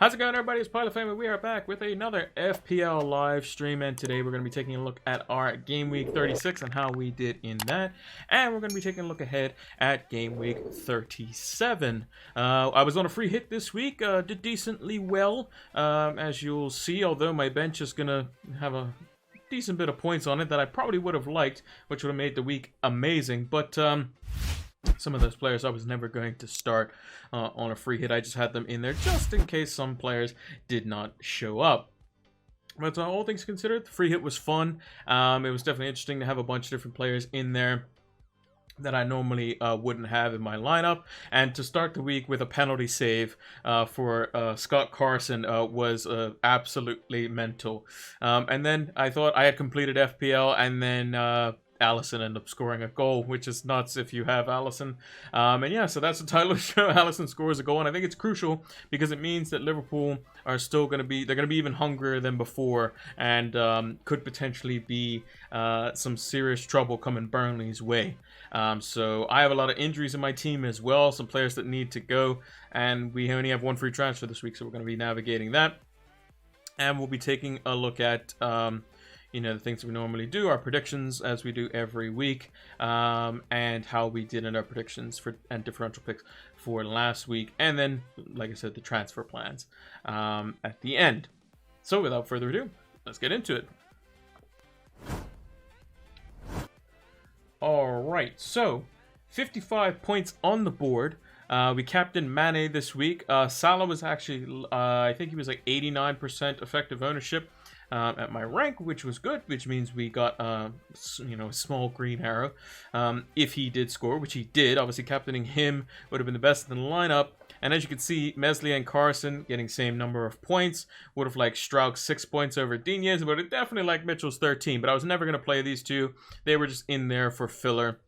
How's it going, everybody? It's Pilot Family. We are back with another FPL live stream, and today we're going to be taking a look at our Game Week 36 and how we did in that, and we're going to be taking a look ahead at Game Week 37. I was on a free hit this week, did decently well, as you'll see, although my bench is going to have a decent bit of points on it that I probably would have liked, which would have made the week amazing, but some of those players I was never going to start on a free hit. I just had them in there just in case some players did not show up. But all things considered, the free hit was fun. It was definitely interesting to have a bunch of different players in there that I normally wouldn't have in my lineup. And to start the week with a penalty save for Scott Carson was absolutely mental. And then I thought I had completed FPL, and then Alisson ended up scoring a goal, which is nuts if you have Alisson. And yeah, so that's the title of the show. Alisson scores a goal, and I think it's crucial because it means that Liverpool are still going to be, they're going to be even hungrier than before, and could potentially be some serious trouble coming Burnley's way. So I have a lot of injuries in my team as well, some players that need to go, and we only have one free transfer this week, so we're going to be navigating that. And we'll be taking a look at the things that we normally do, our predictions as we do every week, and how we did in our predictions and differential picks for last week, and then, like I said, the transfer plans at the end. So without further ado, let's get into it. All right, so 55 points on the board. We captained Mane this week. Salah was actually, I think he was like 89% effective ownership at my rank, which was good, which means we got a small green arrow if he did score, which he did. Obviously, captaining him would have been the best in the lineup. And as you can see, Meslier and Carson getting same number of points. Would have liked Strauch 6 points over Diaz, but it definitely liked Mitchell's 13. But I was never going to play these two. They were just in there for filler.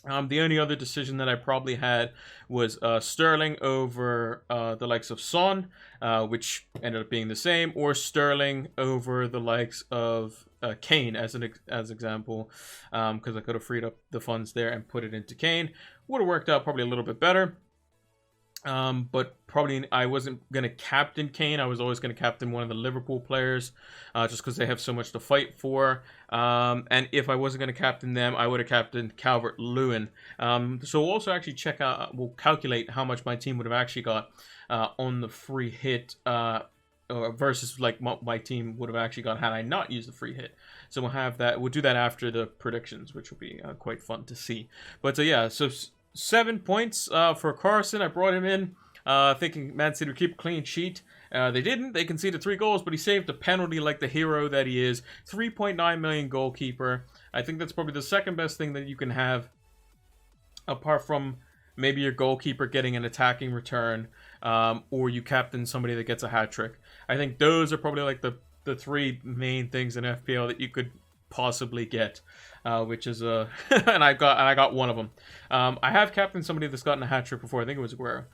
The only other decision that I probably had was Sterling over the likes of Son, which ended up being the same, or Sterling over the likes of Kane as example, because I could have freed up the funds there and put it into Kane. Would have worked out probably a little bit better. But probably I wasn't going to captain Kane. I was always going to captain one of the Liverpool players, just because they have so much to fight for. And if I wasn't going to captain them, I would have captained Calvert-Lewin. So we'll also actually check out, we'll calculate how much my team would have actually got on the free hit versus like what my team would have actually got had I not used the free hit. So we'll have that. We'll do that after the predictions, which will be quite fun to see. But yeah, so 7 points for Carson. I brought him in thinking Man City would keep a clean sheet. They didn't. They conceded 3 goals, but he saved a penalty like the hero that he is. 3.9 million goalkeeper. I think that's probably the second best thing that you can have, apart from maybe your goalkeeper getting an attacking return, or you captain somebody that gets a hat trick. I think those are probably like the 3 main things in FPL that you could possibly get, which is and I got one of them. I have captained somebody that's gotten a hat trick before. I think it was Aguero,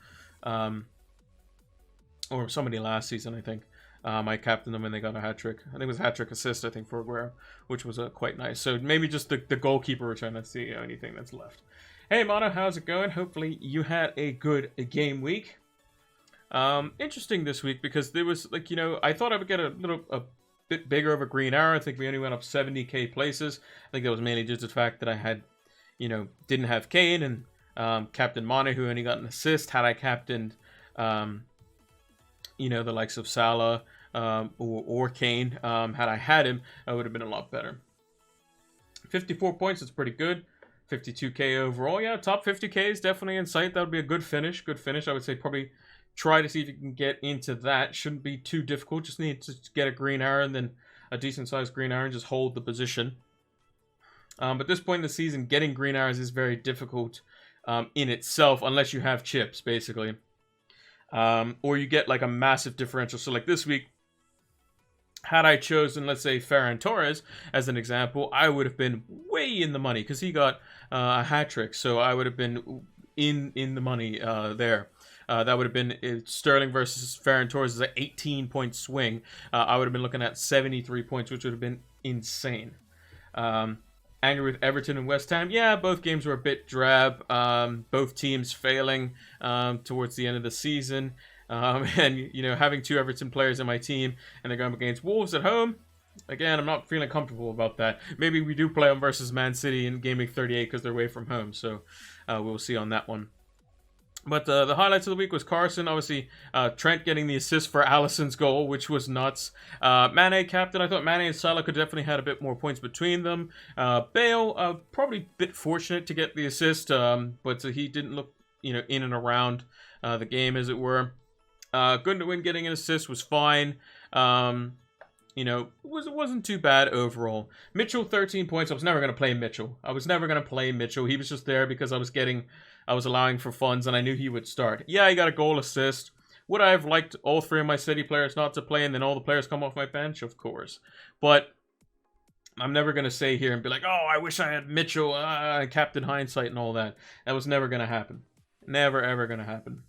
or somebody last season. I think I captained them and they got a hat trick. I think it was a hat trick assist, I think, for Aguero, which was quite nice. So maybe just the goalkeeper return. That's the only thing that's left. Hey Mono, how's it going? Hopefully you had a good game week. Interesting this week because there was I thought I would get a bit bigger of a green arrow. I think we only went up 70k places. I think that was mainly just the fact that I had, didn't have Kane, and Captain Mane, who only got an assist. Had I captained, the likes of Salah or Kane, had I had him, I would have been a lot better. 54 points, that's pretty good. 52k overall. Yeah, top 50k is definitely in sight. That would be a good finish. Good finish. I would say probably try to see if you can get into that. Shouldn't be too difficult. Just need to get a green arrow and then a decent sized green arrow and just hold the position. But at this point in the season, getting green arrows is very difficult in itself, unless you have chips, basically. Or you get like a massive differential. So like this week, had I chosen, let's say, Ferran Torres as an example, I would have been way in the money because he got a hat trick. So I would have been in the money there. That would have been Sterling versus Ferran Torres is an 18-point swing. I would have been looking at 73 points, which would have been insane. Angry with Everton and West Ham. Yeah, both games were a bit drab. Both teams failing towards the end of the season. And, you know, having 2 Everton players in my team and they're going up against Wolves at home, again, I'm not feeling comfortable about that. Maybe we do play them versus Man City in Gameweek 38 because they're away from home. So we'll see on that one. But the highlights of the week was Carson, obviously Trent getting the assist for Alisson's goal, which was nuts. Mane captain, I thought Mane and Salah could definitely had a bit more points between them. Bale, probably a bit fortunate to get the assist, but he didn't look, you know, in and around the game, as it were. Gundogan getting an assist was fine. You know, it wasn't too bad overall. Mitchell, 13 points. I was never going to play Mitchell. He was just there because I was allowing for funds and I knew he would start. Yeah, he got a goal assist. Would I have liked all 3 of my City players not to play and then all the players come off my bench? Of course. But I'm never going to say here and be like, oh, I wish I had Mitchell, Captain Hindsight and all that. That was never going to happen. Never, ever going to happen.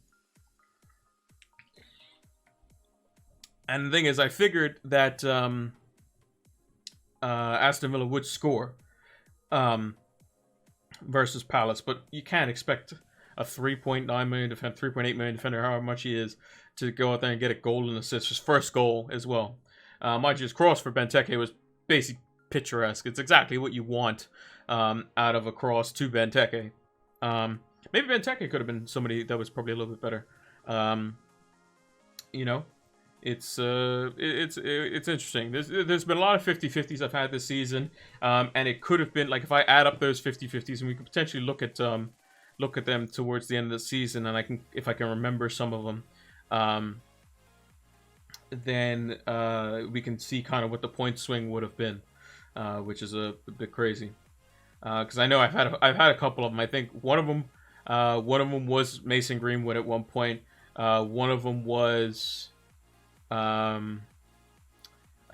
And the thing is, I figured that Aston Villa would score versus Palace, but you can't expect a 3.9 million defender, 3.8 million defender, however much he is, to go out there and get a goal and assist, his first goal as well. Mind you, his cross for Benteke was basically picturesque. It's exactly what you want out of a cross to Benteke. Maybe Benteke could have been somebody that was probably a little bit better. You know. It's interesting. There's been a lot of 50-50s I've had this season, and it could have been like if I add up those 50-50s, and we could potentially look at them towards the end of the season, and if I can remember some of them, then we can see kind of what the point swing would have been, which is a bit crazy. Because I know I've had a couple of them. I think one of them was Mason Greenwood at one point. One of them was. I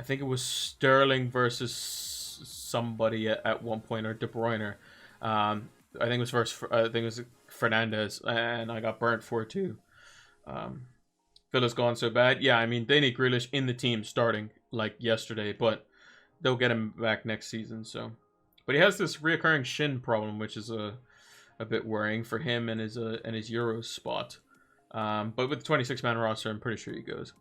think it was Sterling versus somebody at one point, or De Bruyne. I think it was Fernandez, and I got burnt for it too. Villa's gone so bad. Yeah, I mean they need Grealish in the team starting like yesterday, but they'll get him back next season. So, but he has this reoccurring shin problem, which is a bit worrying for him and his Euros spot. But with the 26-man roster, I'm pretty sure he goes.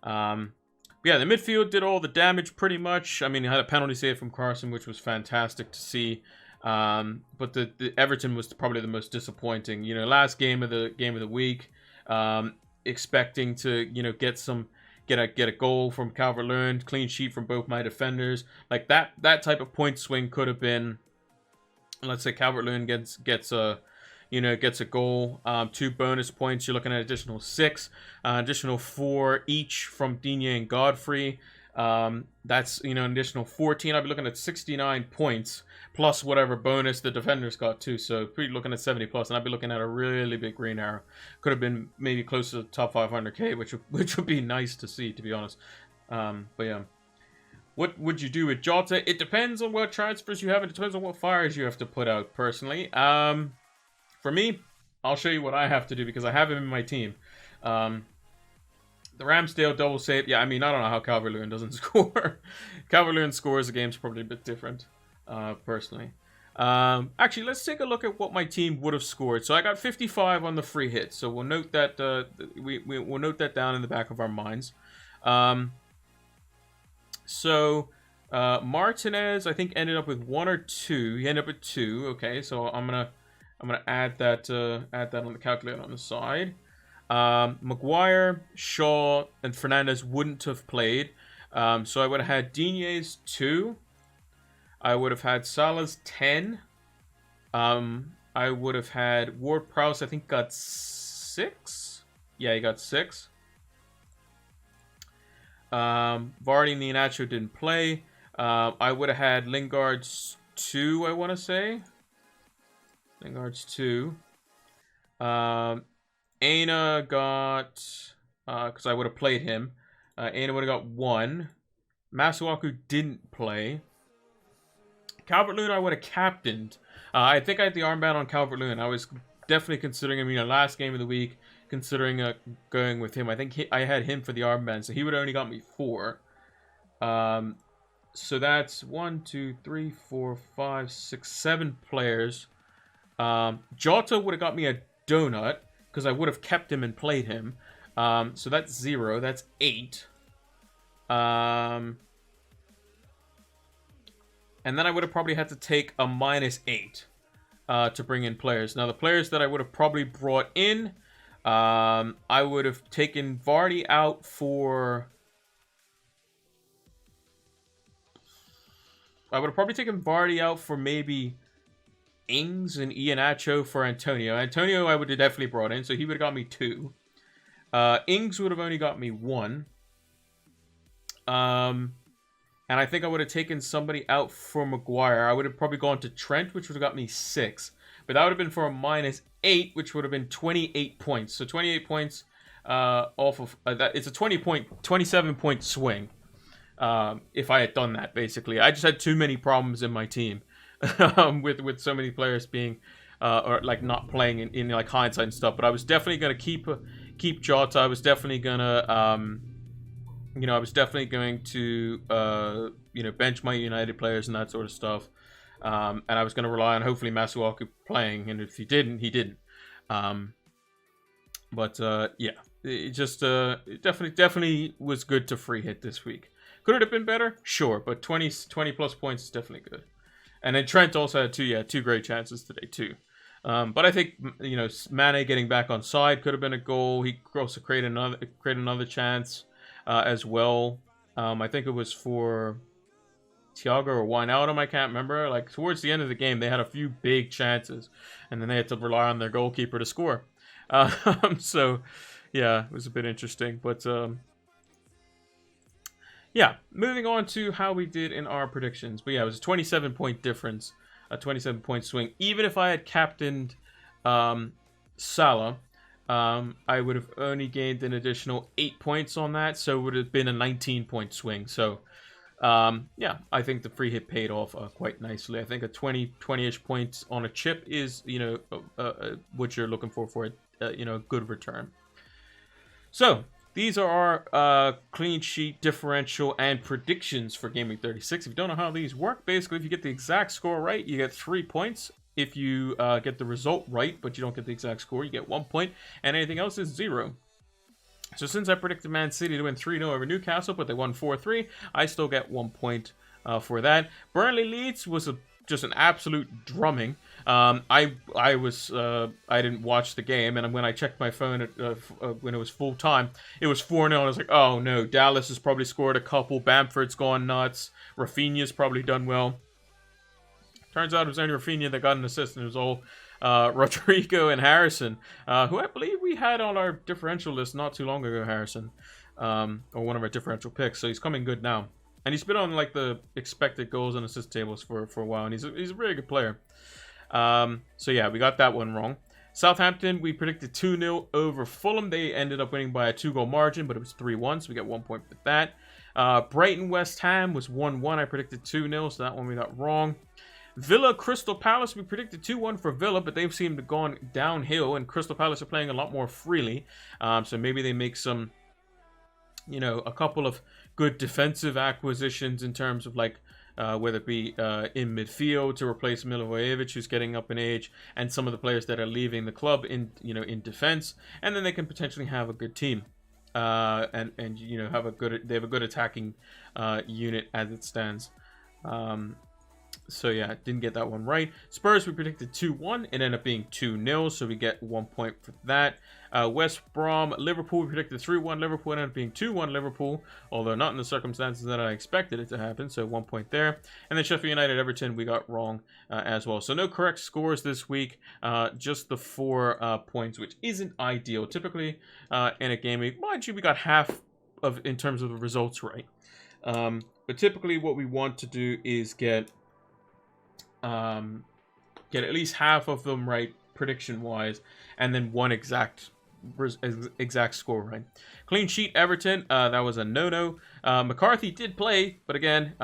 Yeah, the midfield did all the damage pretty much. I mean, he had a penalty save from Carson, which was fantastic to see. But the Everton was probably the most disappointing. You know, last game of the week, expecting to, you know, get a goal from Calvert-Lewin, clean sheet from both my defenders. Like that type of point swing could have been. Let's say Calvert-Lewin gets a goal, 2 bonus points. You're looking at additional 6, additional 4 each from Digne and Godfrey. That's, you know, an additional 14. I'll be looking at 69 points plus whatever bonus the defenders got too. So pretty looking at 70 plus, and I'd be looking at a really big green arrow. Could have been maybe close to the top 500k, which would be nice to see, to be honest. But yeah. What would you do with Jota? It depends on what transfers you have. It depends on what fires you have to put out, personally. For me, I'll show you what I have to do because I have him in my team. The Ramsdale double save. Yeah, I mean, I don't know how Calvert-Lewin doesn't score. Calvert-Lewin scores, the game's probably a bit different, personally. Actually, let's take a look at what my team would have scored. So I got 55 on the free hit. So we'll note that we'll note that down in the back of our minds. Martinez, I think, ended up with 1 or 2. He ended up with 2. Okay, so I'm gonna add that on the calculator on the side. Maguire, Shaw, and Fernandez wouldn't have played. So I would have had Digne's 2. I would have had Salah's 10. I would have had Ward-Prowse, I think, got 6. Yeah, he got 6. Vardy and Iheanacho didn't play. I would have had Lingard's 2, I want to say. Lingard's 2. Aina got, because I would have played him. Aina would have got 1. Masuaku didn't play. Calvert-Lewin I would have captained. I think I had the armband on Calvert-Lewin. I was definitely considering him, last game of the week, considering going with him. I think I had him for the armband, so he would have only got me 4. So that's 1, 2, 3, 4, 5, 6, 7 players. Jota would have got me a donut because I would have kept him and played him. So that's 0. That's 8. And then I would have probably had to take a -8 to bring in players. Now, the players that I would have probably brought in, I would have taken Vardy out for... I would have probably taken Vardy out for maybe Ings and Iheanacho for Antonio. Antonio I would have definitely brought in, so he would have got me 2. Ings would have only got me 1. And I think I would have taken somebody out for Maguire. I would have probably gone to Trent, which would have got me 6. But that would have been for a -8, which would have been 28 points. So 28 points off of that. It's a 27-point swing. If I had done that, basically. I just had too many problems in my team. with so many players being or like not playing in like hindsight and stuff. But I was definitely gonna keep Jota. I was definitely gonna I was definitely going to bench my United players and that sort of stuff. And I was going to rely on hopefully Masuaku playing, and if he didn't, he didn't. Yeah, it just it definitely was good to free hit this week. Could it have been better? Sure, but 20 plus points is definitely good. And then Trent also had two great chances today too. But I think Mane getting back on side could have been a goal. He also created another chance as well. I think it was for Thiago or Wijnaldum, I can't remember. Like towards the end of the game, they had a few big chances, and then they had to rely on their goalkeeper to score. So, yeah, it was a bit interesting. But yeah, moving on to how we did in our predictions. But yeah, it was a 27-point difference, a 27-point swing. Even if I had captained Salah, I would have only gained an additional 8 points on that, so it would have been a 19-point swing. So, yeah, I think the free hit paid off quite nicely. I think a 20-ish points on a chip is, what you're looking for a good return. So, these are our clean sheet, differential, and predictions for Game Week 36. If you don't know how these work, basically, if you get the exact score right, you get 3 points. If you get the result right, but you don't get the exact score, you get 1 point, and anything else is 0. So since I predicted Man City to win 3-0 over Newcastle, but they won 4-3, I still get 1 point for that. Burnley Leeds was just an absolute drumming. I didn't watch the game, and when I checked my phone when it was full time, it was 4-0. And I was like, oh no, Dallas has probably scored a couple. Bamford's gone nuts. Rafinha's probably done well. Turns out it was only Rafinha that got an assist, and it was all Rodrigo and Harrison, who I believe we had on our differential list not too long ago, Harrison, or one of our differential picks. So he's coming good now. And he's been on like the expected goals and assist tables for a while, and he's a really good player. So yeah, we got that one wrong. Southampton, we predicted 2-0 over Fulham. They ended up winning by a 2-goal margin, but it was 3-1, so we got 1 point for that. Brighton West Ham was 1-1. I predicted 2-0, so that one we got wrong. Villa Crystal Palace, we predicted 2-1 for Villa, but they've seemed to have gone downhill, and Crystal Palace are playing a lot more freely. So maybe they make some, a couple of good defensive acquisitions in terms of like whether it be in midfield to replace Milivojevic, who's getting up in age, and some of the players that are leaving the club in defense, and then they can potentially have a good team. And have a good attacking unit as it stands. So yeah, didn't get that one right. Spurs, we predicted 2-1. It ended up being 2-0, so we get 1 point for that. West Brom, Liverpool, we predicted 3-1. Liverpool ended up being 2-1 Liverpool, although not in the circumstances that I expected it to happen, so 1 point there. And then Sheffield United, Everton, we got wrong as well. So no correct scores this week, just the 4 points, which isn't ideal. Typically, in a game week, mind you, we got half of in terms of the results right. But typically what we want to do is get at least half of them right prediction wise, and then one exact score right. Clean sheet Everton, that was a no-no. McCarthy did play, but again,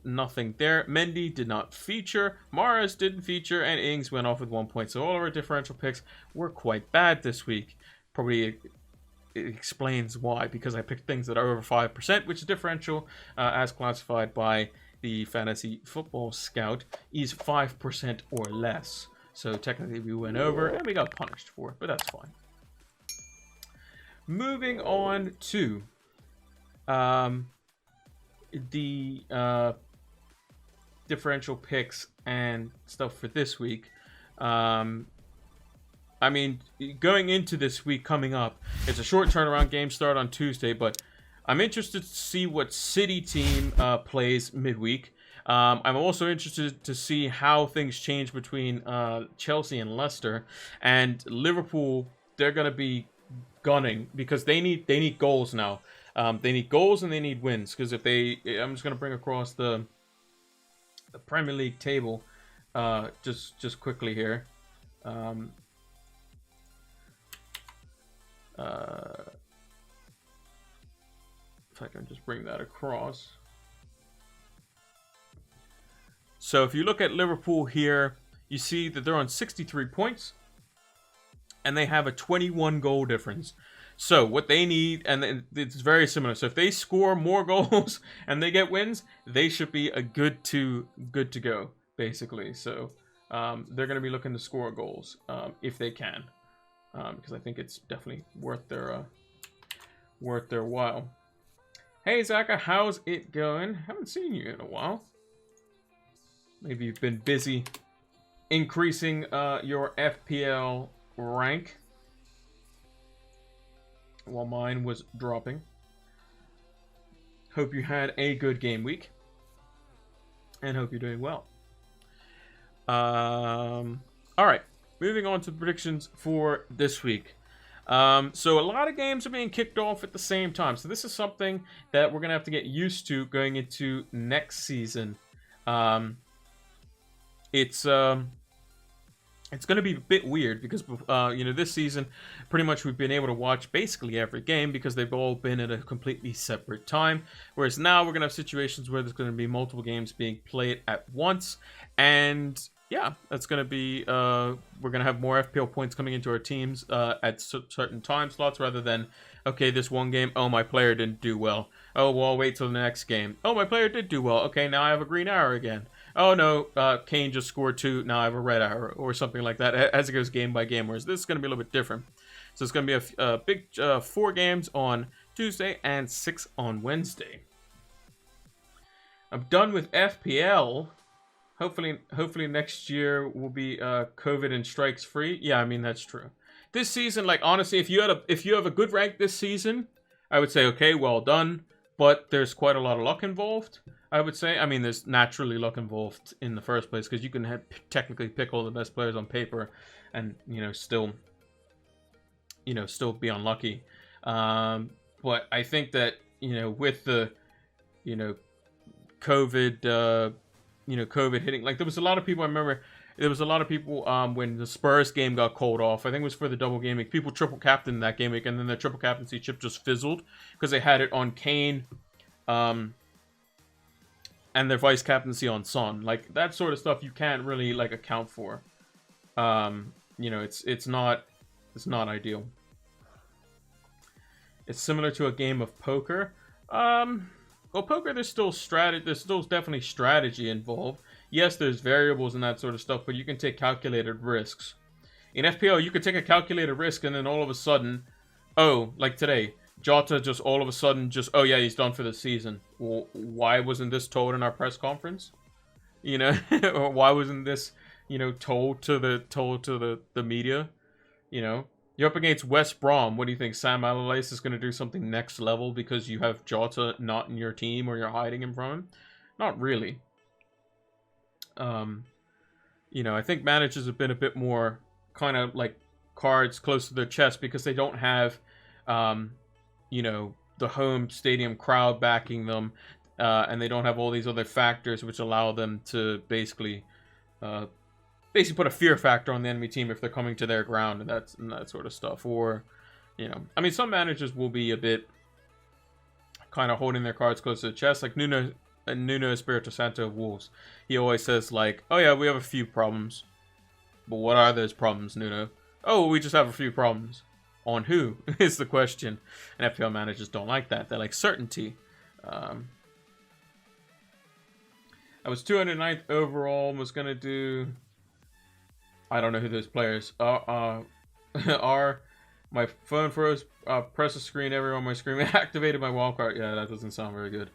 nothing there. Mendy did not feature, Mahrez didn't feature, and Ings went off with 1 point. So all of our differential picks were quite bad this week. Probably it explains why, because I picked things that are over 5%, which is differential as classified by the Fantasy Football Scout is 5% or less. So technically we went over and we got punished for it, but that's fine. moving on to the differential picks and stuff for this week. I mean, going into this week coming up, it's a short turnaround game, start on Tuesday, but I'm interested to see what City team plays midweek. I'm also interested to see how things change between Chelsea and Leicester. And Liverpool, they're going to be gunning because they need goals now. They need goals and they need wins, because if they... I'm just going to bring across the Premier League table just quickly here. If I can just bring that across. So if you look at Liverpool here, you see that they're on 63 points and they have a 21 goal difference. So what they need, and it's very similar. So if they score more goals and they get wins, they should be a good to go, basically. So they're going to be looking to score goals if they can, because I think it's definitely worth their while. Hey Zaka, how's it going? Haven't seen you in a while. Maybe you've been busy increasing your FPL rank while mine was dropping. Hope you had a good game week and hope you're doing well. All right, moving on to predictions for this week. So a lot of games are being kicked off at the same time. So this is something that we're going to have to get used to going into next season. It's going to be a bit weird because, this season, pretty much we've been able to watch basically every game because they've all been at a completely separate time. Whereas now we're going to have situations where there's going to be multiple games being played at once. And yeah, that's going to be, we're going to have more FPL points coming into our teams at certain time slots rather than, okay, this one game, oh, my player didn't do well. Oh, well, I'll wait till the next game. Oh, my player did do well. Okay, now I have a green arrow again. Oh, no, Kane just scored 2. Now I have a red arrow or something like that as it goes game by game, whereas this is going to be a little bit different. So it's going to be a big 4 games on Tuesday and 6 on Wednesday. I'm done with FPL. Hopefully next year will be COVID and strikes free. Yeah, I mean, that's true. This season, like, honestly, if you have a good rank this season, I would say, okay, well done. But there's quite a lot of luck involved, I would say. I mean, there's naturally luck involved in the first place because you can technically pick all the best players on paper and, still be unlucky. But I think that, with the, COVID, COVID hitting, like there was a lot of people, I remember there was a lot of people when the Spurs game got called off. I think it was for the double game week. People triple captained that game week, and then the triple captaincy chip just fizzled because they had it on Kane, and their vice captaincy on Son. Like that sort of stuff, you can't really like account for. It's not ideal. It's similar to a game of poker. Well, poker, there's still strategy. There's still definitely strategy involved. Yes, there's variables and that sort of stuff, but you can take calculated risks. In FPL, you could take a calculated risk and then all of a sudden, oh, like today, Jota just all of a sudden oh yeah, he's done for the season. Well, why wasn't this told in our press conference? Or why wasn't this, told to the media? You're up against West Brom. What do you think? Sam Allardyce is going to do something next level because you have Jota not in your team or you're hiding him from him? Not really. I think managers have been a bit more kind of like cards close to their chest because they don't have, the home stadium crowd backing them, and they don't have all these other factors which allow them to basically put a fear factor on the enemy team if they're coming to their ground and that sort of stuff. Or, I mean, some managers will be a bit kind of holding their cards close to the chest, like Nuno Espirito Santo of Wolves. He always says like, oh yeah, we have a few problems. But what are those problems, Nuno? Oh, we just have a few problems. On who is the question. And FPL managers don't like that. They like certainty. I was 209th overall. Was going to do... I don't know who those players are. My phone froze. Press the screen everywhere on my screen. Activated my wildcard. Yeah, that doesn't sound very good.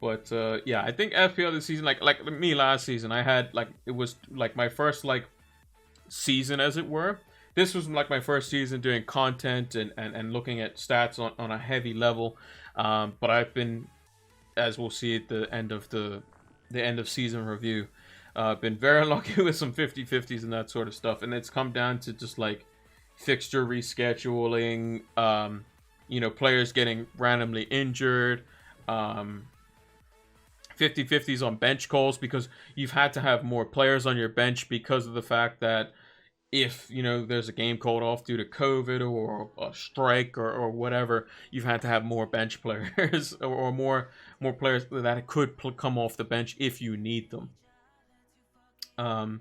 But yeah, I think FPL this season, like me last season, I had like it was like my first like season, as it were. This was like my first season doing content and looking at stats on a heavy level. But I've been, as we'll see at the end of the end of season review, been very lucky with some 50-50s and that sort of stuff. And it's come down to just like fixture rescheduling, players getting randomly injured, 50-50s on bench calls, because you've had to have more players on your bench because of the fact that if, there's a game called off due to COVID or a strike or whatever, you've had to have more bench players or more players that could come off the bench if you need them. And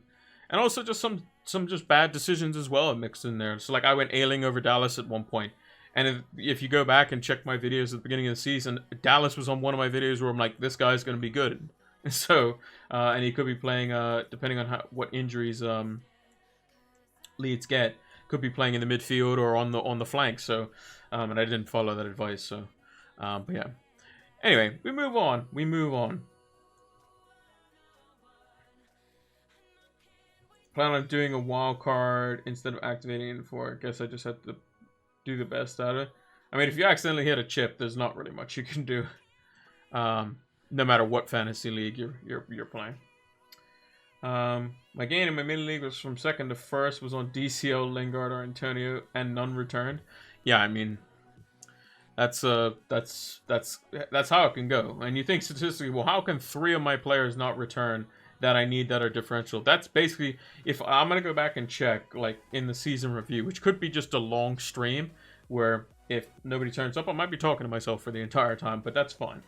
also just some just bad decisions as well mixed in there. So like I went Ayling over Dallas at one point. And if you go back and check my videos at the beginning of the season, Dallas was on one of my videos where I'm like, this guy's going to be good. So, and he could be playing, depending on what injuries Leeds get, could be playing in the midfield or on the flank. So, and I didn't follow that advice. So, but yeah. Anyway, we move on. Plan on doing a wild card instead of activating it for. I guess I just had to do the best out of it. I mean, if you accidentally hit a chip, there's not really much you can do. No matter what fantasy league you're playing. My gain in my mini league was from second to first, was on DCL, Lingard, or Antonio, and none returned. Yeah, I mean, that's how it can go. And you think statistically, well, how can 3 of my players not return that I need that are differential? That's basically, if I'm going to go back and check, like, in the season review, which could be just a long stream, where if nobody turns up, I might be talking to myself for the entire time, but that's fine.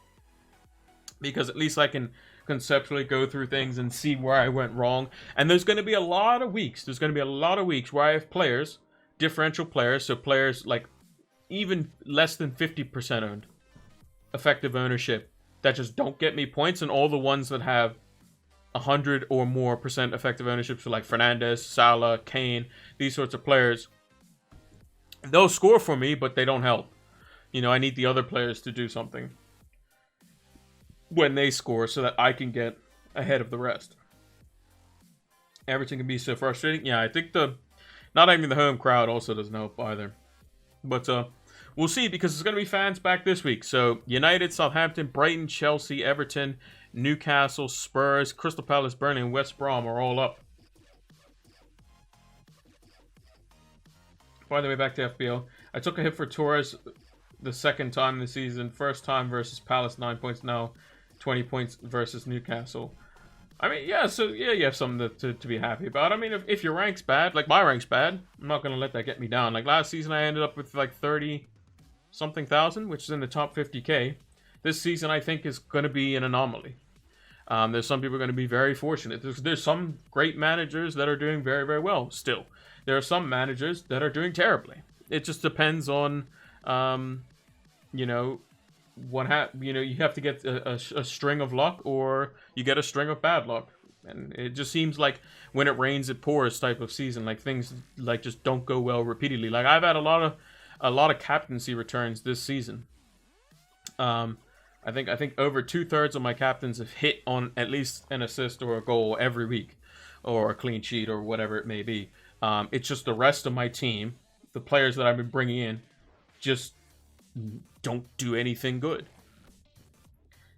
Because at least I can conceptually go through things and see where I went wrong. And there's going to be a lot of weeks. Where I have players, differential players, so players like even less than 50% owned, effective ownership, that just don't get me points, and all the ones that have 100 or more percent effective ownership, so like Fernandez, Salah, Kane, these sorts of players, they'll score for me, but they don't help. I need the other players to do something when they score so that I can get ahead of the rest. Everything can be so frustrating. Yeah, I think not having the home crowd also doesn't help either. But we'll see, because there's going to be fans back this week. So United, Southampton, Brighton, Chelsea, Everton, Newcastle, Spurs, Crystal Palace, Burnley, and West Brom are all up. By the way, back to FPL. I took a hit for Torres the second time this season. First time versus Palace, 9 points. Now 20 points versus Newcastle. I mean, yeah, so yeah, you have something to be happy about. I mean, if your rank's bad, like my rank's bad, I'm not going to let that get me down. Like last season, I ended up with like 30-something thousand, which is in the top 50k. This season, I think, is going to be an anomaly. There's some people going to be very fortunate. There's some great managers that are doing very, very well still. There are some managers that are doing terribly. It just depends on, you have to get a string of luck, or you get a string of bad luck. And it just seems like when it rains, it pours type of season. Like things like just don't go well repeatedly. Like I've had a lot of captaincy returns this season. I think over 2/3 of my captains have hit on at least an assist or a goal every week, or a clean sheet, or whatever it may be. It's just the rest of my team, the players that I've been bringing in, just don't do anything good.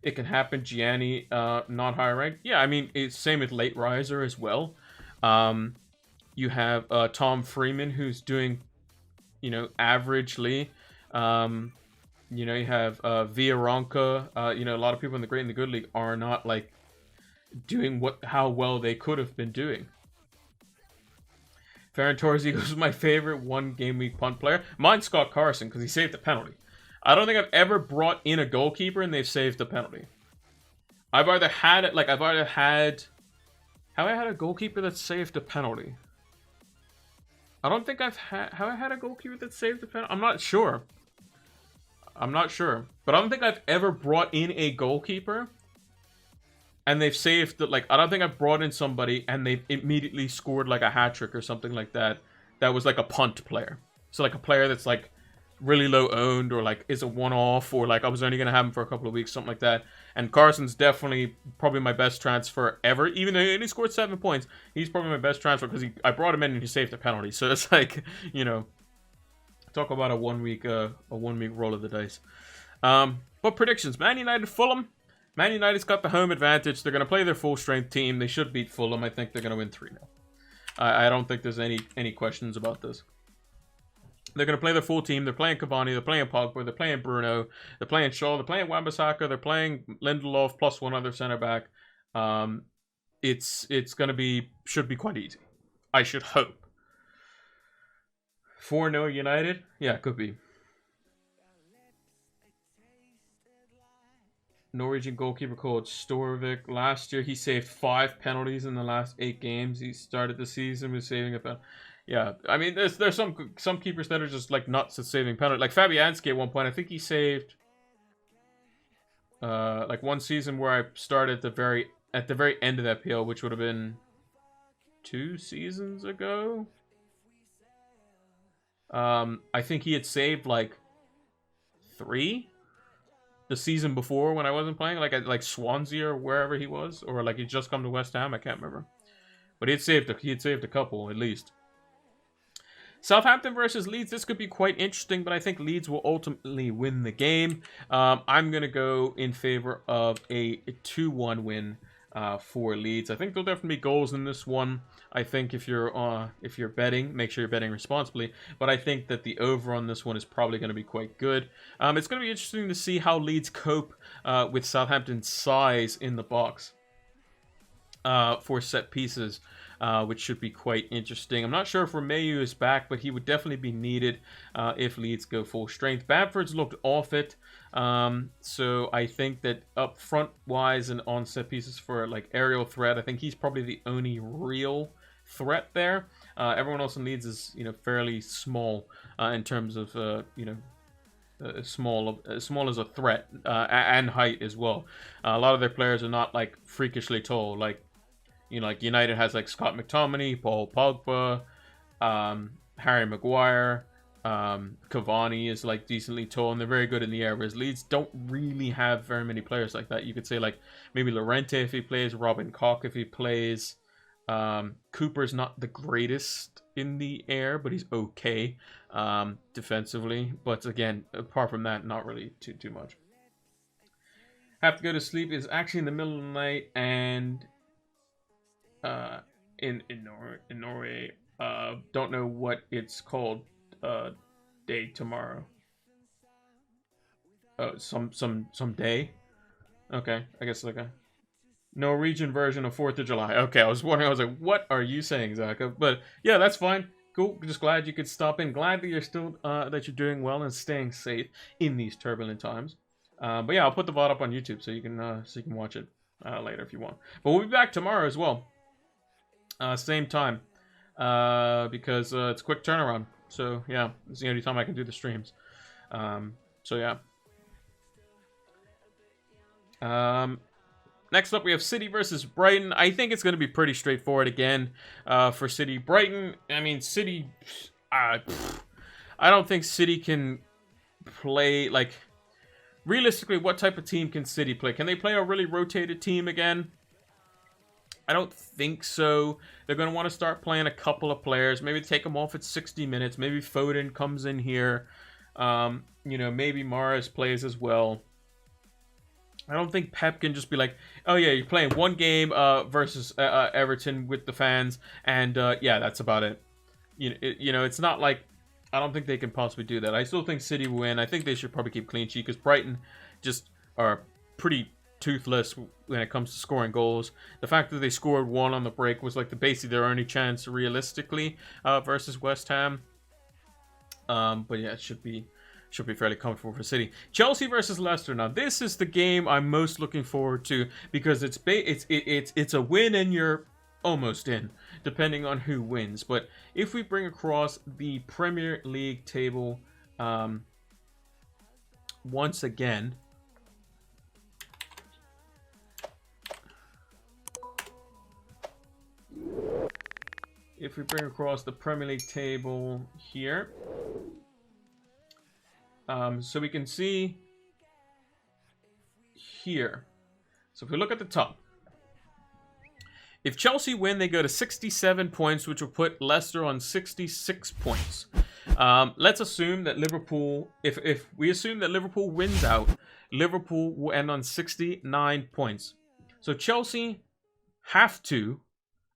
It can happen. Gianni, not higher ranked. Yeah, I mean, it's same with late riser as well. You have Tom Freeman, who's doing, averagely. You have Villaronca. A lot of people in the Great and the Good League are not like doing how well they could have been doing. Ferran Torres was my favorite one game week punt player. Mine's Scott Carson, because he saved the penalty. I don't think I've ever brought in a goalkeeper and they've saved the penalty. Have I had a goalkeeper that saved a penalty? I don't think have I had a goalkeeper that saved the penalty? I'm not sure. But I don't think I've ever brought in a goalkeeper and they've saved I don't think I've brought in somebody and they've immediately scored like a hat trick or something like that that was like a punt player. So like a player that's like really low owned, or like is a one-off, or like I was only going to have him for a couple of weeks, something like that. And Carson's definitely probably my best transfer ever, even though he only scored 7 points. He's probably my best transfer because I brought him in and he saved a penalty. So it's like, you know, talk about a 1 week roll of the dice. But predictions: Man United, Fulham. Man United's got the home advantage. They're going to play their full strength team. They should beat Fulham. I think they're going to win 3-0. I don't think there's any questions about this. They're going to play their full team. They're playing Cavani. They're playing Pogba. They're playing Bruno. They're playing Shaw. They're playing Wan-Bissaka. They're playing Lindelof plus one other center back. It's going to should be quite easy. I should hope. 4-0 United? Yeah, could be. Norwegian goalkeeper called Storvik. Last year, he saved 5 penalties in the last 8 games. He started the season with saving a penalty. Yeah, I mean, there's some keepers that are just like nuts at saving penalty. Like Fabianski at one point, I think he saved like one season where I started at the very end of that PL, which would have been 2 seasons ago. I think he had saved like 3 the season before when I wasn't playing, like at like Swansea or wherever he was, or like he'd just come to West Ham. I can't remember, but he had saved a couple at least. Southampton versus Leeds. This could be quite interesting, but I think Leeds will ultimately win the game. I'm going to go in favor of a 2-1 win for Leeds. I think there'll definitely be goals in this one. I think if you're betting, make sure you're betting responsibly. But I think that the over on this one is probably going to be quite good. It's going to be interesting to see how Leeds cope with Southampton's size in the box for set pieces. Which should be quite interesting. I'm not sure if Romeu is back, but he would definitely be needed if Leeds go full strength. Bamford's looked off it, so I think that up front wise and on set pieces for like aerial threat, I think he's probably the only real threat there. Everyone else in Leeds is fairly small in terms of small as a threat and height as well. A lot of their players are not like freakishly tall, like. Like United has like Scott McTominay, Paul Pogba, Harry Maguire, Cavani is like decently tall and they're very good in the air. Whereas Leeds don't really have very many players like that. You could say like maybe Llorente if he plays, Robin Koch if he plays. Cooper's not the greatest in the air, but he's okay defensively. But again, apart from that, not really too much. Have to go to sleep is actually in the middle of the night and. In Norway, don't know what it's called. Day tomorrow. Some day. Okay, I guess like a Norwegian version of 4th of July. Okay, I was wondering. I was like, what are you saying, Zaka? But yeah, that's fine. Cool. Just glad you could stop in. Glad that you're still that you're doing well and staying safe in these turbulent times. But yeah, I'll put the VOD up on YouTube so you can watch it later if you want. But we'll be back tomorrow as well. Same time, because it's a quick turnaround. So yeah, it's the only time I can do the streams. So yeah. Next up, we have City versus Brighton. I think it's going to be pretty straightforward again for City. Brighton, I mean, City, I don't think City can play, like, realistically, what type of team can City play? Can they play a really rotated team again? I don't think so. They're going to want to start playing a couple of players. Maybe take them off at 60 minutes. Maybe Foden comes in here. Maybe Mahrez plays as well. I don't think Pep can just be like, oh yeah, you're playing one game versus Everton with the fans, and yeah, that's about it. It's not like, I don't think they can possibly do that. I still think City will win. I think they should probably keep clean sheet because Brighton just are pretty toothless when it comes to scoring goals. The fact that they scored 1 on the break was like basically their only chance realistically versus West Ham. But yeah, it should be fairly comfortable for City. Chelsea versus Leicester. Now this is the game I'm most looking forward to because it's a win and you're almost in, depending on who wins. But if we bring across the Premier League table once again. if we bring across the Premier League table here, so we can see here. So if we look at the top, if Chelsea win, they go to 67 points, which will put Leicester on 66 points. Let's assume that Liverpool, if we assume that Liverpool wins out, Liverpool will end on 69 points. So Chelsea have to,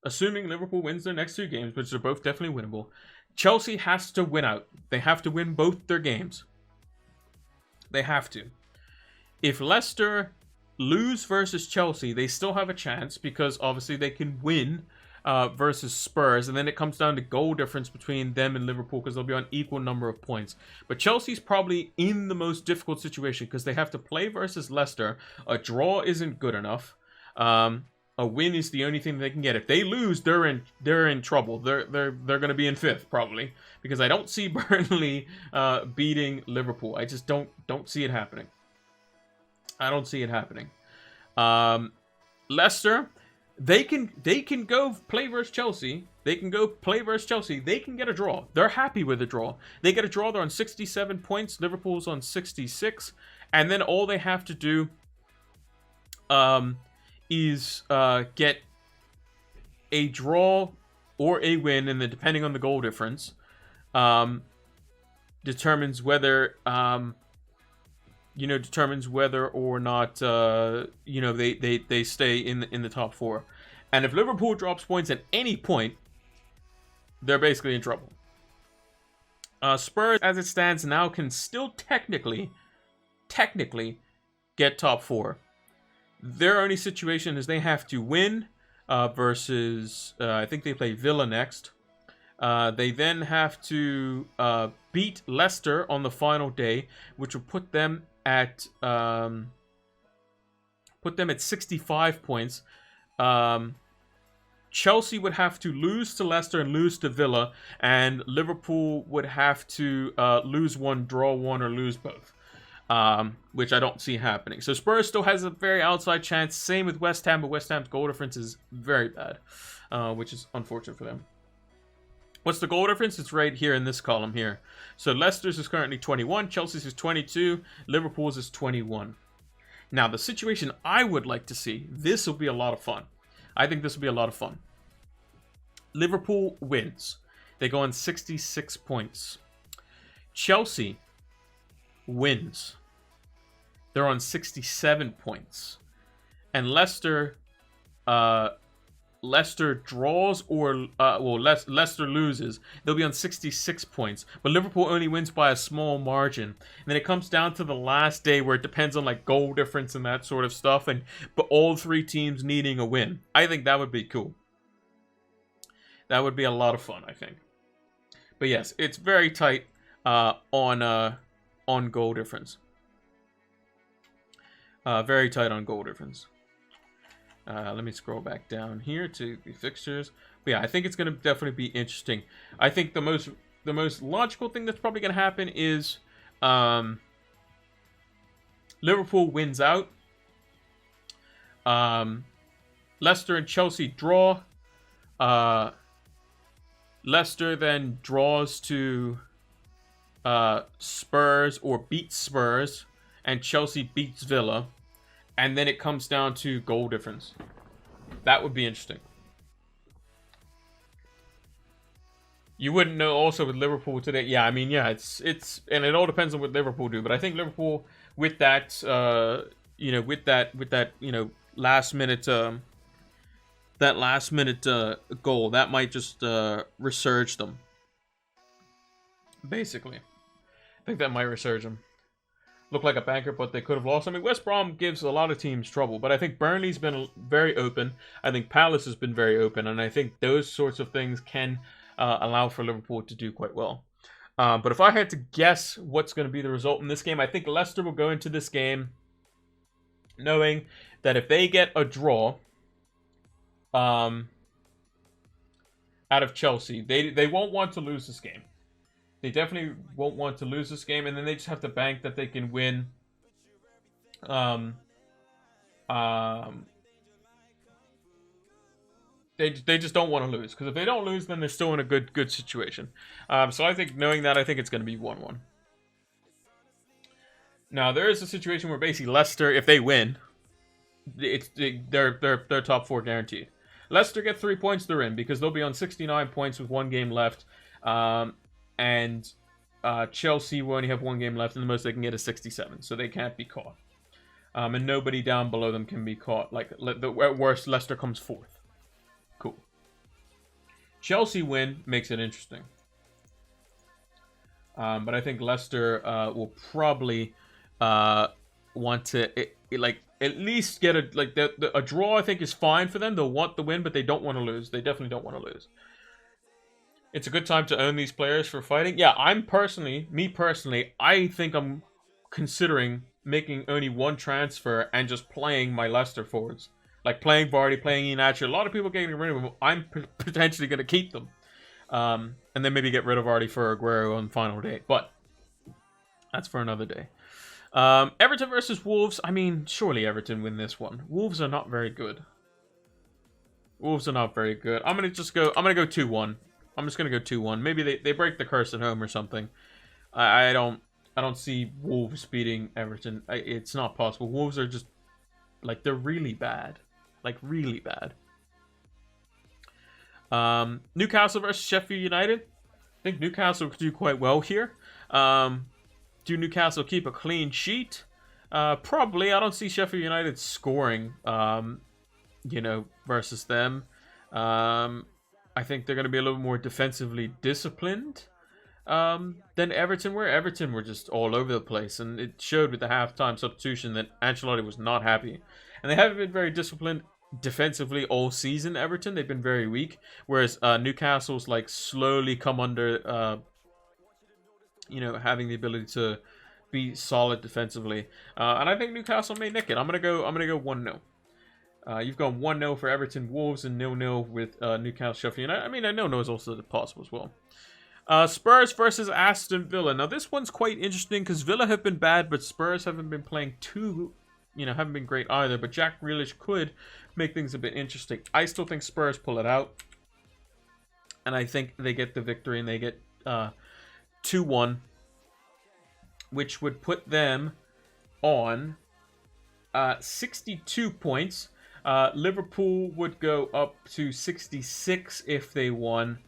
assuming Liverpool wins their next 2 games, which are both definitely winnable, Chelsea has to win out. They have to win both their games. They have to. If Leicester lose versus Chelsea, they still have a chance because obviously they can win versus Spurs, and then it comes down to goal difference between them and Liverpool because they'll be on equal number of points. But Chelsea's probably in the most difficult situation because they have to play versus Leicester. A draw isn't good enough. A win is the only thing they can get. If they lose, they're in trouble. They're going to be in 5th probably because I don't see Burnley beating Liverpool. I just don't see it happening. I don't see it happening. Leicester, they can go play versus Chelsea. They can go play versus Chelsea. They can get a draw. They're happy with a draw. They get a draw. They're on 67 points. Liverpool's on 66. And then all they have to do is get a draw or a win, and then depending on the goal difference, determines whether determines whether or not they stay in the top 4. And if Liverpool drops points at any point, they're basically in trouble. Spurs, as it stands now, can still technically get top 4. Their only situation is they have to win versus I think they play Villa next. They then have to beat Leicester on the final day, which will put them at 65 points. Chelsea would have to lose to Leicester and lose to Villa, and Liverpool would have to lose one, draw one, or lose both, which I don't see happening. So Spurs still has a very outside chance. Same with West Ham, but West Ham's goal difference is very bad, which is unfortunate for them. What's the goal difference? It's right here in this column here. So Leicester's is currently 21, Chelsea's is 22, Liverpool's is 21. Now, the situation I would like to see, this will be a lot of fun. I think this will be a lot of fun. Liverpool wins. They go on 66 points. Chelsea wins. They're on 67 points. And Leicester draws or Leicester loses, they'll be on 66 points. But Liverpool only wins by a small margin. And then it comes down to the last day where it depends on like goal difference and that sort of stuff, but all 3 teams needing a win. I think that would be cool. That would be a lot of fun, I think. But yes, it's very tight on goal difference. Very tight on goal difference. Let me scroll back down here to the fixtures. But yeah, I think it's going to definitely be interesting. I think the most logical thing that's probably going to happen is Liverpool wins out. Leicester and Chelsea draw. Leicester then draws to Spurs or beats Spurs, and Chelsea beats Villa. And then it comes down to goal difference. That would be interesting. You wouldn't know also with Liverpool today. Yeah, I mean, yeah, it's and it all depends on what Liverpool do. But I think Liverpool with that, last minute goal, that might just resurge them. Basically, I think that might resurge them. Look like a banker, but they could have lost. I mean, West Brom gives a lot of teams trouble, but I think Burnley's been very open. I think Palace has been very open, and I think those sorts of things can allow for Liverpool to do quite well. But if I had to guess what's going to be the result in this game, I think Leicester will go into this game knowing that if they get a draw out of Chelsea, they won't want to lose this game. They definitely won't want to lose this game, and then they just have to bank that they can win. They just don't want to lose, because if they don't lose, then they're still in a good situation. So I think, knowing that, I think it's going to be 1-1. Now there is a situation where basically Leicester, if they win, they're top 4 guaranteed. Leicester get 3 points, they're in, because they'll be on 69 points with 1 game left, and Chelsea will only have 1 game left, and the most they can get is 67, so they can't be caught. And nobody down below them can be caught. Like, at worst, Leicester comes 4th. Cool. Chelsea win makes it interesting. But I think Leicester will probably want to at least get a draw. I think is fine for them. They'll want the win, but they don't want to lose. They definitely don't want to lose. It's a good time to own these players for fighting. Yeah, me personally, I think I'm considering making only 1 transfer and just playing my Leicester forwards. Like playing Vardy, playing Iheanacho. A lot of people getting rid of them. I'm potentially going to keep them. And then maybe get rid of Vardy for Aguero on the final day. But that's for another day. Everton versus Wolves. I mean, surely Everton win this one. Wolves are not very good. I'm going to go 2-1. I'm just going to go 2-1. Maybe they break the curse at home or something. I don't see Wolves beating Everton. It's not possible. Wolves are just, like, they're really bad. Like, really bad. Newcastle versus Sheffield United. I think Newcastle could do quite well here. Do Newcastle keep a clean sheet? Probably. I don't see Sheffield United scoring, versus them. I think they're going to be a little more defensively disciplined than Everton were. Everton were just all over the place, and it showed with the halftime substitution that Ancelotti was not happy. And they haven't been very disciplined defensively all season, Everton. They've been very weak, whereas Newcastle's like slowly come under, having the ability to be solid defensively. And I think Newcastle may nick it. I'm gonna go 1-0. You've gone 1-0 for Everton Wolves and 0-0 with Newcastle Sheffield United. I mean, I know is also possible as well. Spurs versus Aston Villa. Now this one's quite interesting because Villa have been bad, but Spurs haven't been playing haven't been great either. But Jack Grealish could make things a bit interesting. I still think Spurs pull it out, and I think they get the victory and they get 2-1, which would put them on 62 points. Liverpool would go up to 66 if they won,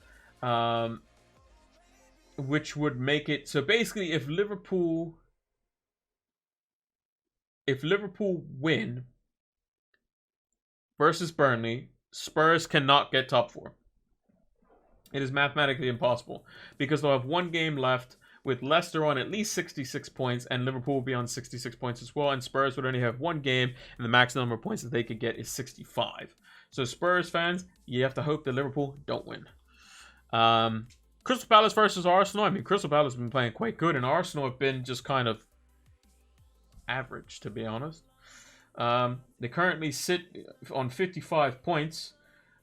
which would make it so basically if Liverpool win versus Burnley, Spurs cannot get top 4. It is mathematically impossible because they'll have 1 game left with Leicester on at least 66 points, and Liverpool will be on 66 points as well, and Spurs would only have 1 game, and the max number of points that they could get is 65. So Spurs fans, you have to hope that Liverpool don't win. Crystal Palace versus Arsenal. I mean, Crystal Palace have been playing quite good, and Arsenal have been just kind of average, to be honest. They currently sit on 55 points.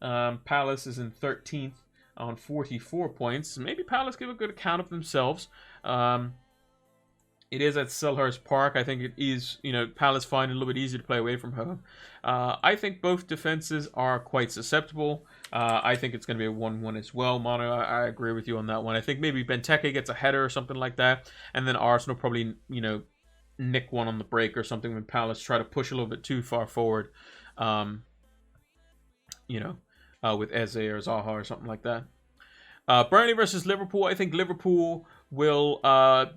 Palace is in 13th on 44 points. Maybe Palace give a good account of themselves. It is at Selhurst Park. I think it is, Palace find it a little bit easier to play away from home. I think both defenses are quite susceptible. I think it's going to be a 1-1 as well. Mono, I agree with you on that one. I think maybe Benteke gets a header or something like that, and then Arsenal probably, nick one on the break or something when Palace try to push a little bit too far forward, with Eze or Zaha or something like that. Burnley versus Liverpool. I think Liverpool will,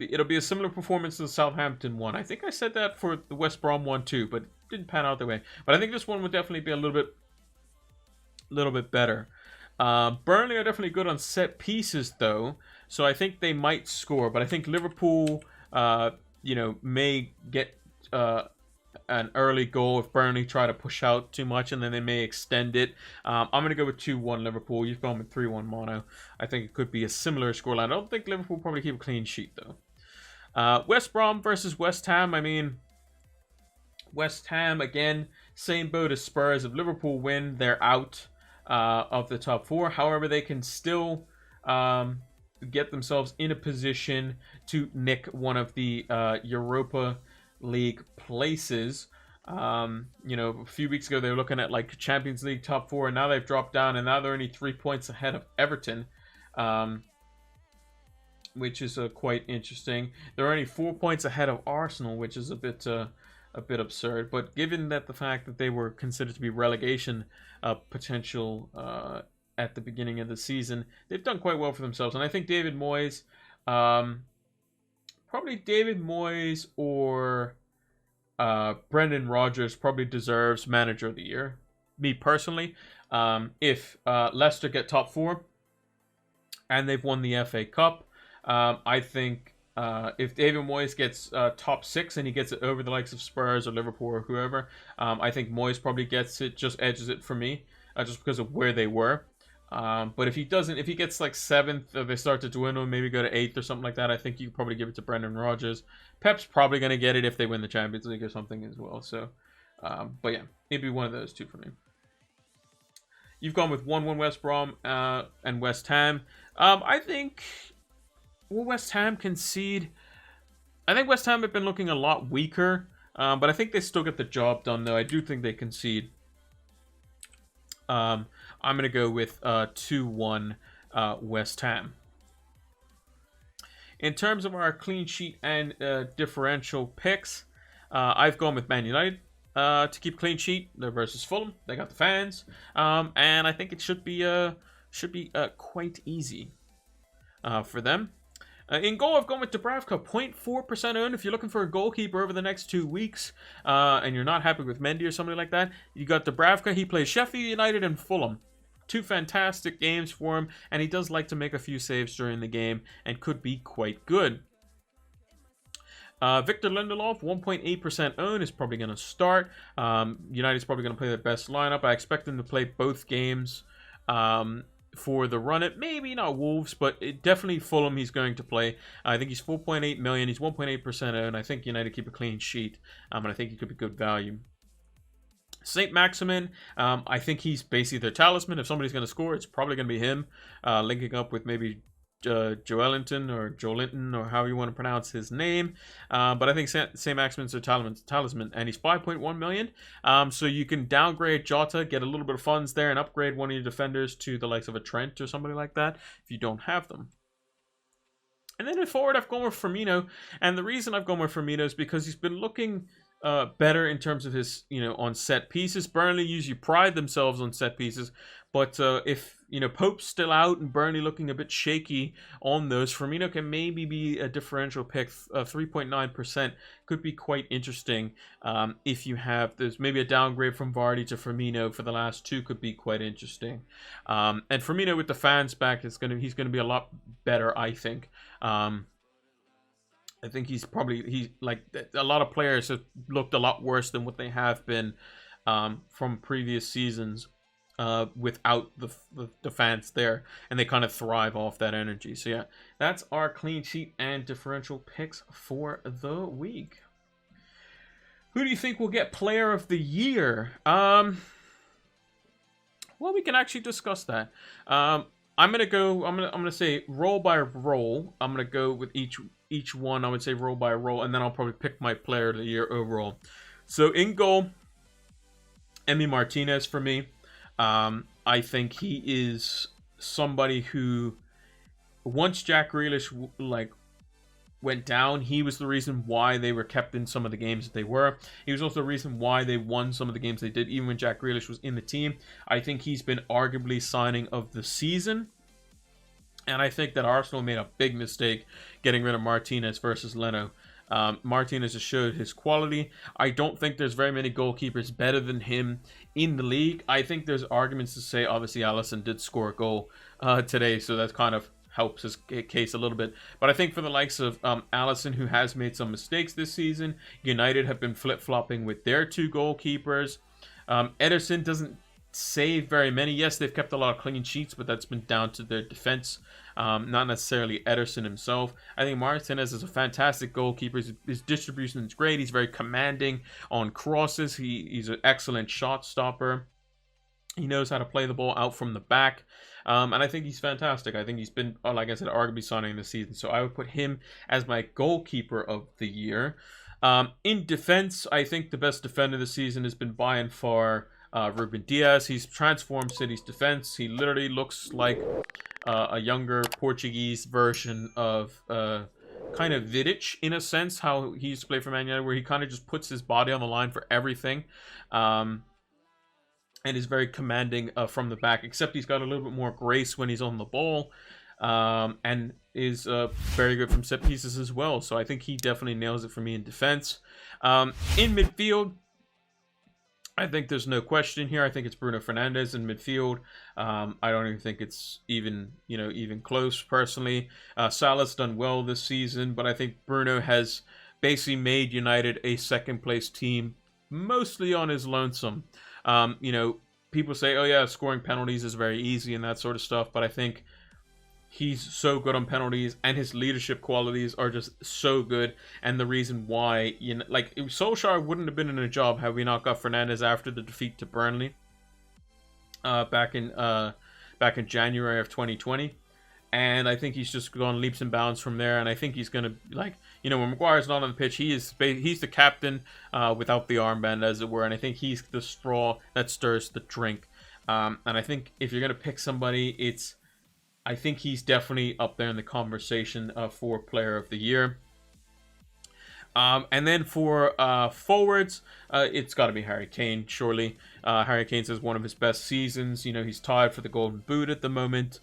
it'll be a similar performance to the Southampton one. I think I said that for the West Brom one too, but it didn't pan out that way. But I think this one would definitely be a little bit better. Burnley are definitely good on set pieces though, so I think they might score. But I think Liverpool, may get an early goal if Burnley try to push out too much, and then they may extend it. I'm going to go with 2-1 Liverpool. You've gone with 3-1 Mono. I think it could be a similar scoreline. I don't think Liverpool will probably keep a clean sheet, though. West Brom versus West Ham. I mean, West Ham, again, same boat as Spurs. If Liverpool win, they're out of the top 4. However, they can still get themselves in a position to nick one of the Europa League places. A few weeks ago they were looking at like Champions League top 4, and now they've dropped down, and now they're only 3 points ahead of Everton, which is quite interesting. They're only 4 points ahead of Arsenal, which is a bit absurd. But given that the fact that they were considered to be relegation potential at the beginning of the season, they've done quite well for themselves. And I think David Moyes, probably David Moyes or Brendan Rodgers probably deserves Manager of the Year. Me personally, if Leicester get top 4 and they've won the FA Cup, I think if David Moyes gets top 6 and he gets it over the likes of Spurs or Liverpool or whoever, I think Moyes probably gets it, just edges it for me, just because of where they were. But if he doesn't, if he gets like 7th, or they start to dwindle, maybe go to 8th or something like that, I think you could probably give it to Brendan Rodgers. Pep's probably going to get it if they win the Champions League or something as well. So, but yeah, it'd be one of those two for me. You've gone with 1-1 West Brom and West Ham. I think, will West Ham concede? I think West Ham have been looking a lot weaker, but I think they still get the job done, though. I do think they concede. I'm going to go with 2-1 West Ham. In terms of our clean sheet and differential picks, I've gone with Man United to keep clean sheet. They're versus Fulham. They got the fans, and I think it should be quite easy for them. In goal, I've gone with Dubravka, 0.4% owned. If you're looking for a goalkeeper over the next 2 weeks, and you're not happy with Mendy or something like that, you got Dubravka. He plays Sheffield United and Fulham. 2 fantastic games for him, and he does like to make a few saves during the game and could be quite good. Victor Lindelof, 1.8% owned, is probably going to start. United's probably going to play their best lineup. I expect them to play both games for the run it. Maybe not Wolves, but definitely Fulham he's going to play. I think he's 4.8 million. He's 1.8% owned. I think United keep a clean sheet, and I think he could be good value. St. Maximin, I think he's basically their talisman. If somebody's going to score, it's probably going to be him, linking up with maybe Joelinton or however you want to pronounce his name. But I think St. Maximin's their talisman, and he's 5.1 million. So you can downgrade Jota, get a little bit of funds there, and upgrade one of your defenders to the likes of a Trent or somebody like that if you don't have them. And then in forward, I've gone with Firmino, and the reason I've gone with Firmino is because he's been looking better in terms of his, on set pieces. Burnley usually pride themselves on set pieces, but if, Pope's still out and Burnley looking a bit shaky on those, Firmino can maybe be a differential pick. 3.9% could be quite interesting. If you have, there's maybe a downgrade from Vardy to Firmino for the last 2 could be quite interesting. And Firmino with the fans back, he's going to be a lot better, I think. I think he's like a lot of players have looked a lot worse than what they have been from previous seasons without the fans there, and they kind of thrive off that energy. So yeah, that's our clean sheet and differential picks for the week. Who do you think will get Player of the Year? Well, we can actually discuss that. I'm gonna say roll by roll. I'm gonna go with each one. I would say roll by roll, and then I'll probably pick my Player of the Year overall. So in goal, Emi Martinez for me. I think he is somebody who, once Jack Grealish went down, he was the reason why they were kept in some of the games that they were. He was also the reason why they won some of the games they did, even when Jack Grealish was in the team. I think he's been arguably signing of the season. And I think that Arsenal made a big mistake getting rid of Martinez versus Leno. Martinez has showed his quality. I don't think there's very many goalkeepers better than him in the league. I think there's arguments to say, obviously, Alisson did score a goal today, so that kind of helps his case a little bit. But I think for the likes of Alisson, who has made some mistakes this season, United have been flip-flopping with their 2 goalkeepers. Ederson doesn't save very many. Yes, they've kept a lot of clean sheets, but that's been down to their defense, not necessarily Ederson himself. I think Martinez is a fantastic goalkeeper. His distribution is great. He's very commanding on crosses. He's an excellent shot stopper. He knows how to play the ball out from the back. And I think he's fantastic. I think he's been, like I said, arguably signing this season. So I would put him as my goalkeeper of the year. In defense, I think the best defender this season has been by and far Ruben Diaz. He's transformed City's defense. He literally looks like a younger Portuguese version of kind of Vidic, in a sense, how he used to play for Man United, where he kind of just puts his body on the line for everything. And is very commanding from the back, except he's got a little bit more grace when he's on the ball, and is very good from set pieces as well. So I think he definitely nails it for me in defense. In midfield, I think there's no question here. I think it's Bruno Fernandes in midfield. I don't even think it's even close, personally. Salah's done well this season, but I think Bruno has basically made United a second-place team, mostly on his lonesome. People say, oh yeah, scoring penalties is very easy and that sort of stuff, but I think he's so good on penalties, and his leadership qualities are just so good. And the reason why, Solskjaer wouldn't have been in a job had we not got Fernandes after the defeat to Burnley back in January of 2020. And I think he's just gone leaps and bounds from there. And I think he's going to, when Maguire's not on the pitch, he's the captain without the armband, as it were. And I think he's the straw that stirs the drink. And I think if you're going to pick somebody, I think he's definitely up there in the conversation for Player of the Year. And then for forwards, it's got to be Harry Kane, surely. Harry Kane has one of his best seasons. He's tied for the Golden Boot at the moment.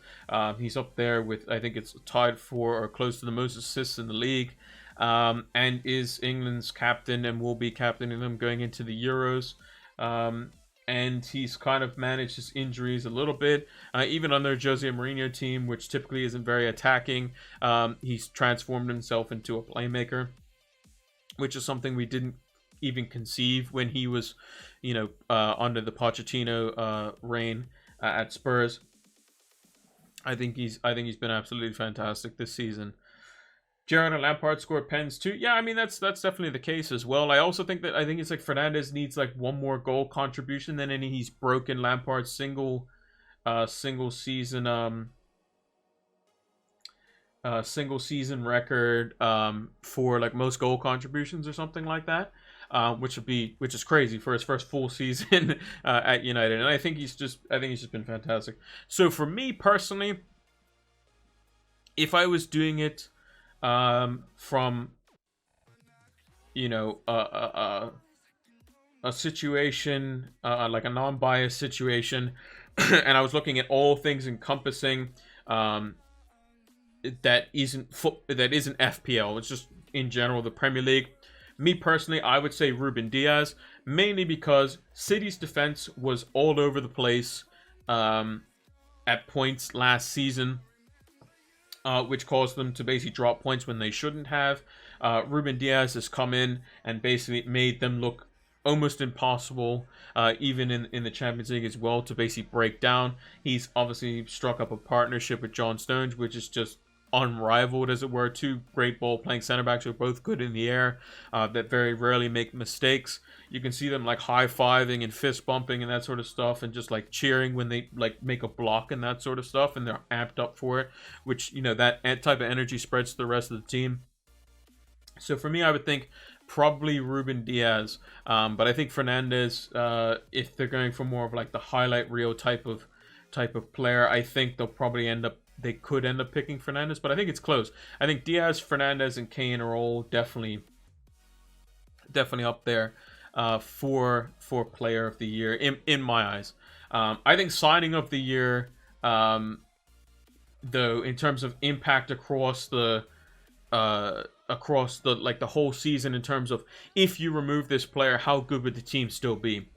He's up there with, I think it's tied for or close to the most assists in the league. And is England's captain and will be captaining them going into the Euros. And he's kind of managed his injuries a little bit. Even on their Jose Mourinho team, which typically isn't very attacking, he's transformed himself into a playmaker, which is something we didn't even conceive when he was, under the Pochettino reign at Spurs. I think he's been absolutely fantastic this season. Gerrard and Lampard scored pens too. Yeah, I mean that's definitely the case as well. I also think it's like Fernandes needs like one more goal contribution than any. He's broken Lampard's single season record for like most goal contributions or something like that, which is crazy for his first full season at United. And I think he's just been fantastic. So for me personally, if I was doing it from a situation like a non-biased situation, and I was looking at all things encompassing that isn't FPL, it's just in general the Premier League. Me personally, I would say Ruben Diaz, mainly because City's defense was all over the place at points last season, which caused them to basically drop points when they shouldn't have. Ruben Diaz has come in and basically made them look almost impossible, even in the Champions League as well, to basically break down. He's obviously struck up a partnership with John Stones, which is just unrivaled, as it were. Two great ball-playing centre-backs who are both good in the air, that very rarely make mistakes. You can see them like high-fiving and fist-bumping and that sort of stuff, and just like cheering when they like make a block and that sort of stuff, and they're amped up for it, which, that type of energy spreads to the rest of the team. So for me, I would think probably Ruben Diaz, but I think Fernandes, if they're going for more of like the highlight reel type of player, I think they could end up picking Fernandes, but I think it's close. I think Diaz, Fernandes, and Kane are all definitely up there for Player of the Year in my eyes. I think signing of the year, though, in terms of impact across the whole season, in terms of if you remove this player, how good would the team still be?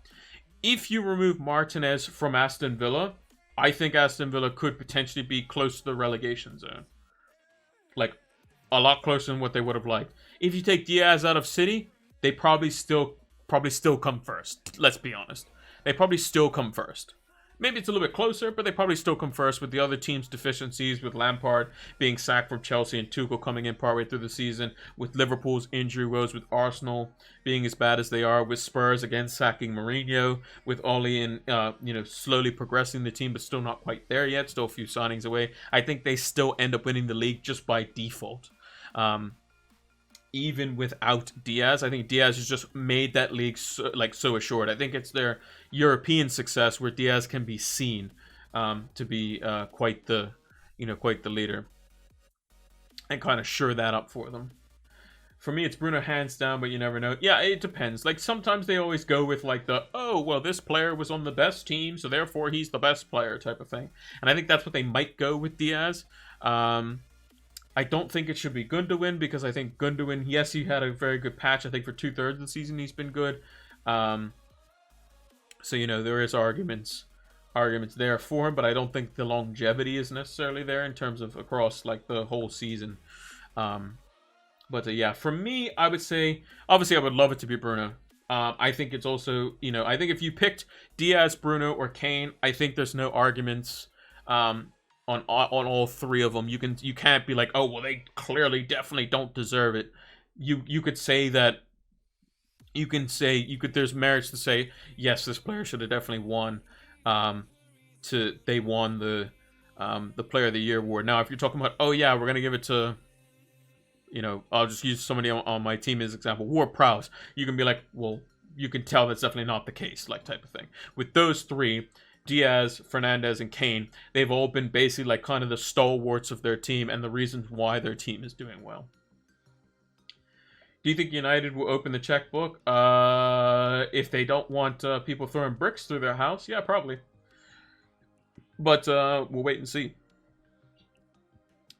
If you remove Martinez from Aston Villa, I think Aston Villa could potentially be close to the relegation zone. Like, a lot closer than what they would have liked. If you take Diaz out of City, they probably still come first. Let's be honest. They probably still come first. Maybe it's a little bit closer, but they probably still come first with the other team's deficiencies, with Lampard being sacked from Chelsea and Tuchel coming in partway through the season, with Liverpool's injury woes, with Arsenal being as bad as they are, with Spurs again sacking Mourinho, with Ole and slowly progressing the team, but still not quite there yet, still a few signings away. I think they still end up winning the league just by default. even without Diaz. I think Diaz has just made that league so assured. I think it's their European success where Diaz can be seen to be quite the leader, and kind of sure that up for them. For me, it's Bruno hands down, but you never know. Yeah, it depends. Like, sometimes they always go with, like, oh, well, this player was on the best team, so therefore he's the best player type of thing. And I think that's what they might go with Diaz. I don't think it should be Gundogan, because I think Gundogan, yes, he had a very good patch. I think for 2/3 of the season he's been good. So, there is arguments there for him, but I don't think the longevity is necessarily there in terms of across, like, the whole season. But yeah, for me, I would say, obviously, I would love it to be Bruno. I think it's also, I think if you picked Diaz, Bruno, or Kane, I think there's no arguments on all three of them. You can't be like, oh, well, they clearly, definitely don't deserve it. You could say that. There's merits to say, yes, this player should have definitely won. They won the Player of the Year award. Now, if you're talking about, oh yeah, we're gonna give it to, I'll just use somebody on my team as example, Ward-Prowse. You can be like, well, you can tell that's definitely not the case, like, type of thing. With those three, Diaz, Fernandes, and Kane, they've all been basically like kind of the stalwarts of their team and the reasons why their team is doing well. Do you think United will open the checkbook? If they don't want people throwing bricks through their house, yeah, probably. But we'll wait and see.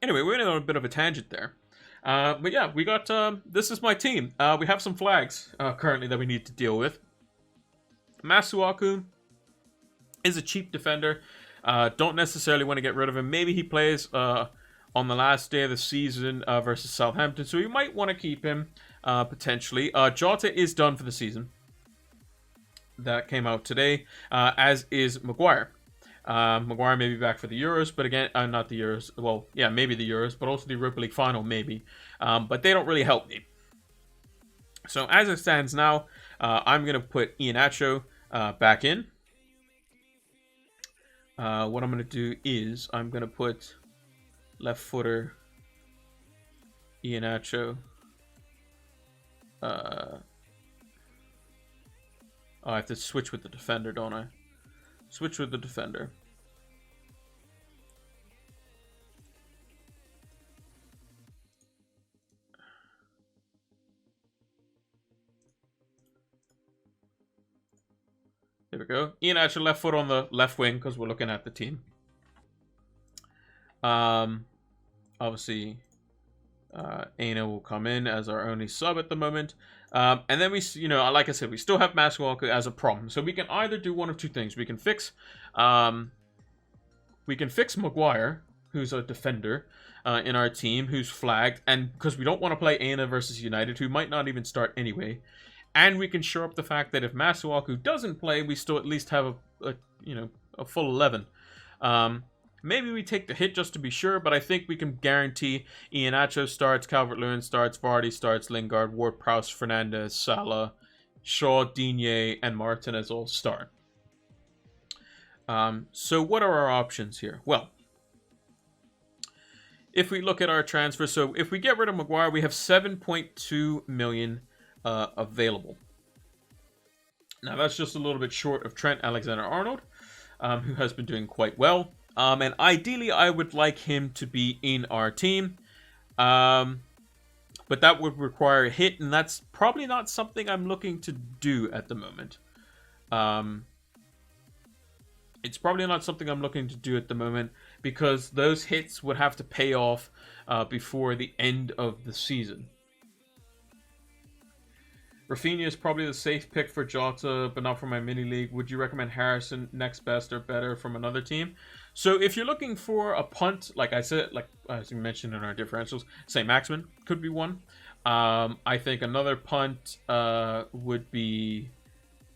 Anyway, we're on a bit of a tangent there. But yeah, we got, this is my team. We have some flags currently that we need to deal with. Masuaku is a cheap defender. Don't necessarily want to get rid of him. Maybe he plays on the last day of the season versus Southampton, so you might want to keep him potentially. Jota is done for the season. That came out today, as is Maguire. Maguire may be back for the Euros, but again, not the Euros. Well, yeah, maybe the Euros, but also the Europa League final, maybe. But they don't really help me. So as it stands now, I'm going to put Iheanacho back in. What I'm going to do is I'm going to put left footer Iheanacho. I have to switch with the defender, don't I? Switch with the defender. There we go. Iheanacho left foot on the left wing because we're looking at the team. Obviously, Aina will come in as our only sub at the moment. And then we, like I said, we still have Masuaku as a problem. So we can either do one of two things. We can fix Maguire, who's a defender in our team, who's flagged, and because we don't want to play Aina versus United, who might not even start anyway. And we can shore up the fact that if Masuaku doesn't play, we still at least have a full 11. Maybe we take the hit just to be sure, but I think we can guarantee Iheanacho starts, Calvert-Lewin starts, Vardy starts, Lingard, Ward-Prowse, Fernandes, Salah, Shaw, Digne, and Martinez all start. So what are our options here? Well, if we look at our transfer, so if we get rid of Maguire, we have 7.2 million available. Now that's just a little bit short of Trent Alexander-Arnold, who has been doing quite well. And ideally, I would like him to be in our team. But that would require a hit, and that's probably not something I'm looking to do at the moment. It's probably not something I'm looking to do at the moment because those hits would have to pay off before the end of the season. Rafinha is probably the safe pick for Jota, but not for my mini league. Would you recommend Harrison, next best or better from another team? So if you're looking for a punt, like I said, like as we mentioned in our differentials, St. Maximin could be one. I think another punt would be,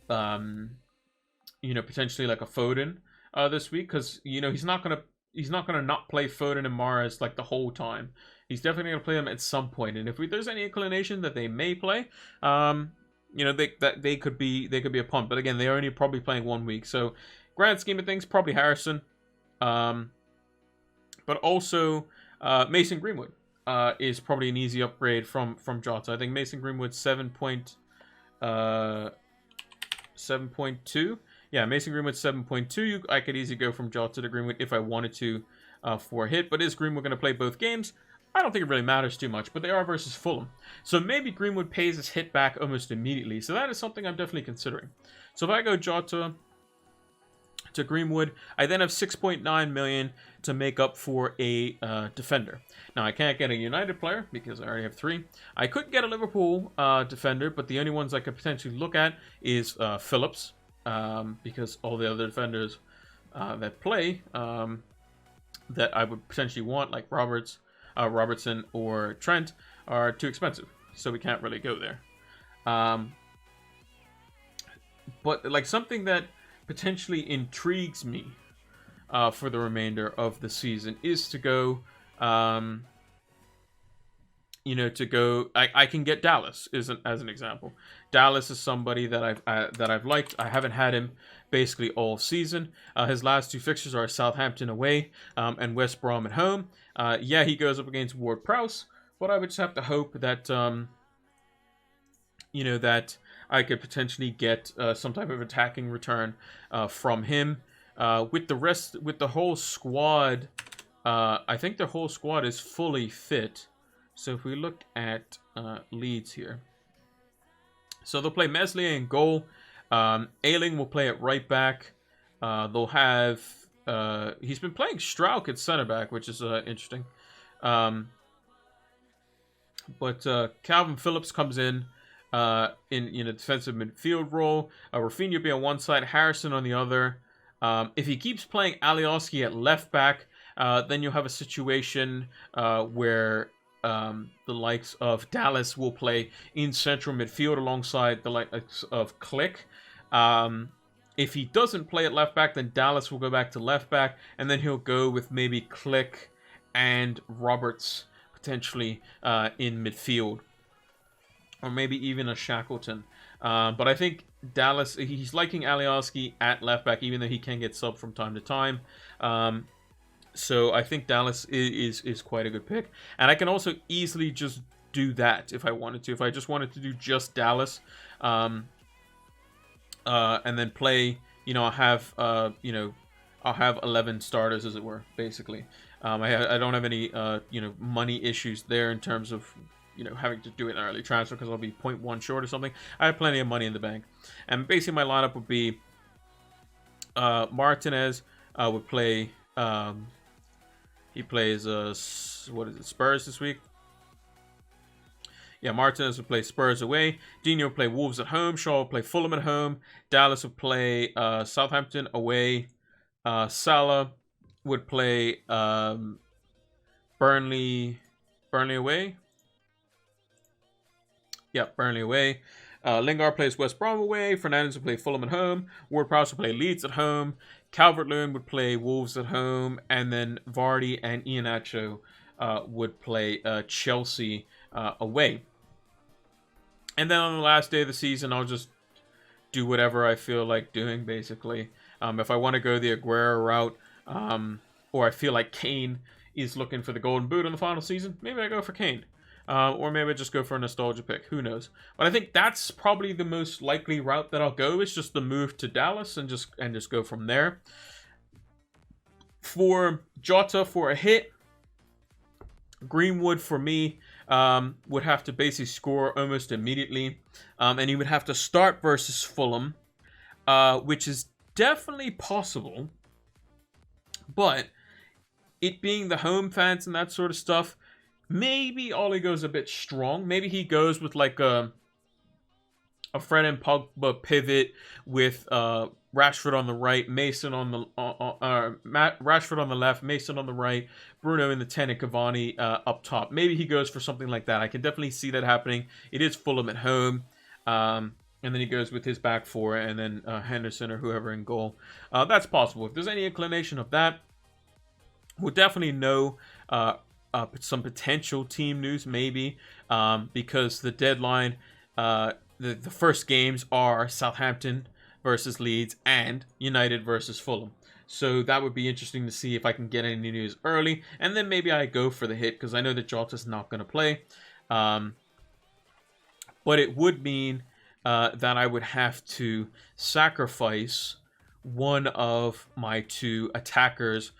potentially like a Foden this week, because he's not gonna not play Foden and Mahrez like the whole time. He's definitely going to play them at some point, and if there's any inclination that they may play, they could be a punt. But again, they're only probably playing 1 week, so grand scheme of things, probably Harrison, but also Mason Greenwood. is probably an easy upgrade from Jota. I think Mason Greenwood 7.2. Yeah, Mason Greenwood 7.2. I could easily go from Jota to Greenwood if I wanted to for a hit. But is Greenwood going to play both games? I don't think it really matters too much, but they are versus Fulham. So maybe Greenwood pays his hit back almost immediately. So that is something I'm definitely considering. So if I go Jota to Greenwood, I then have 6.9 million to make up for a defender. Now I can't get a United player because I already have 3. I could get a Liverpool defender, but the only ones I could potentially look at is Phillips, because all the other defenders that play that I would potentially want, like Robertson or Trent, are too expensive, so we can't really go there. But like something that potentially intrigues me for the remainder of the season is to go, I can get Dallas as an example. Dallas is somebody that I've liked. I haven't had him basically all season. His last 2 fixtures are Southampton away and West Brom at home. Yeah, he goes up against Ward-Prowse, but I would just have to hope that that I could potentially get some type of attacking return from him. With the whole squad, I think the whole squad is fully fit. So if we look at Leeds here, so they'll play Meslier in goal. Ayling will play at right back. They'll have he's been playing Struijk at center back, which is interesting. But Calvin Phillips comes in defensive midfield role. Rafinha will be on one side, Harrison on the other. If he keeps playing Alioski at left back, then you'll have a situation where the likes of Dallas will play in central midfield alongside the likes of Click. If he doesn't play at left back, then Dallas will go back to left back, and then he'll go with maybe Click and Roberts potentially in midfield, or maybe even a Shackleton. But I think Dallas, he's liking Alioski at left back, even though he can get subbed from time to time. So I think Dallas is quite a good pick. And I can also easily just do that if I wanted to. If I just wanted to do just Dallas, and then play, I'll have 11 starters, as it were, basically. I don't have any, money issues there in terms of, having to do it in early transfer because I'll be 0.1 short or something. I have plenty of money in the bank. And basically my lineup would be Martinez would play, he plays, Spurs this week? Yeah, Martinez would play Spurs away. Dino would play Wolves at home. Shaw would play Fulham at home. Dallas would play Southampton away. Salah would play Burnley away. Yeah, Burnley away. Lingard plays West Brom away. Fernandes would play Fulham at home. Ward-Prowse would play Leeds at home. Calvert-Lewin would play Wolves at home. And then Vardy and Iheanacho would play Chelsea away. And then on the last day of the season, I'll just do whatever I feel like doing, basically. If I want to go the Aguero route, or I feel like Kane is looking for the golden boot in the final season, maybe I go for Kane. Or maybe I just go for a nostalgia pick. Who knows? But I think that's probably the most likely route that I'll go, is just the move to Dallas and just go from there. For Jota, for a hit, Greenwood for me would have to basically score almost immediately, and he would have to start versus Fulham, which is definitely possible. But it being the home fans and that sort of stuff, maybe Ollie goes a bit strong. Maybe he goes with like a Fred and Pogba pivot with Rashford on the right, Mason on the Rashford on the left, Mason on the right, Bruno in the 10, and Cavani up top. Maybe he goes for something like that. I can definitely see that happening. It is Fulham at home, and then he goes with his back four, and then Henderson or whoever in goal. That's possible. If there's any inclination of that, we'll definitely know some potential team news, maybe, because the deadline, the first games are Southampton versus Leeds and United versus Fulham. So that would be interesting to see if I can get any news early. And then maybe I go for the hit because I know that Jota's not going to play. But it would mean that I would have to sacrifice one of my two attackers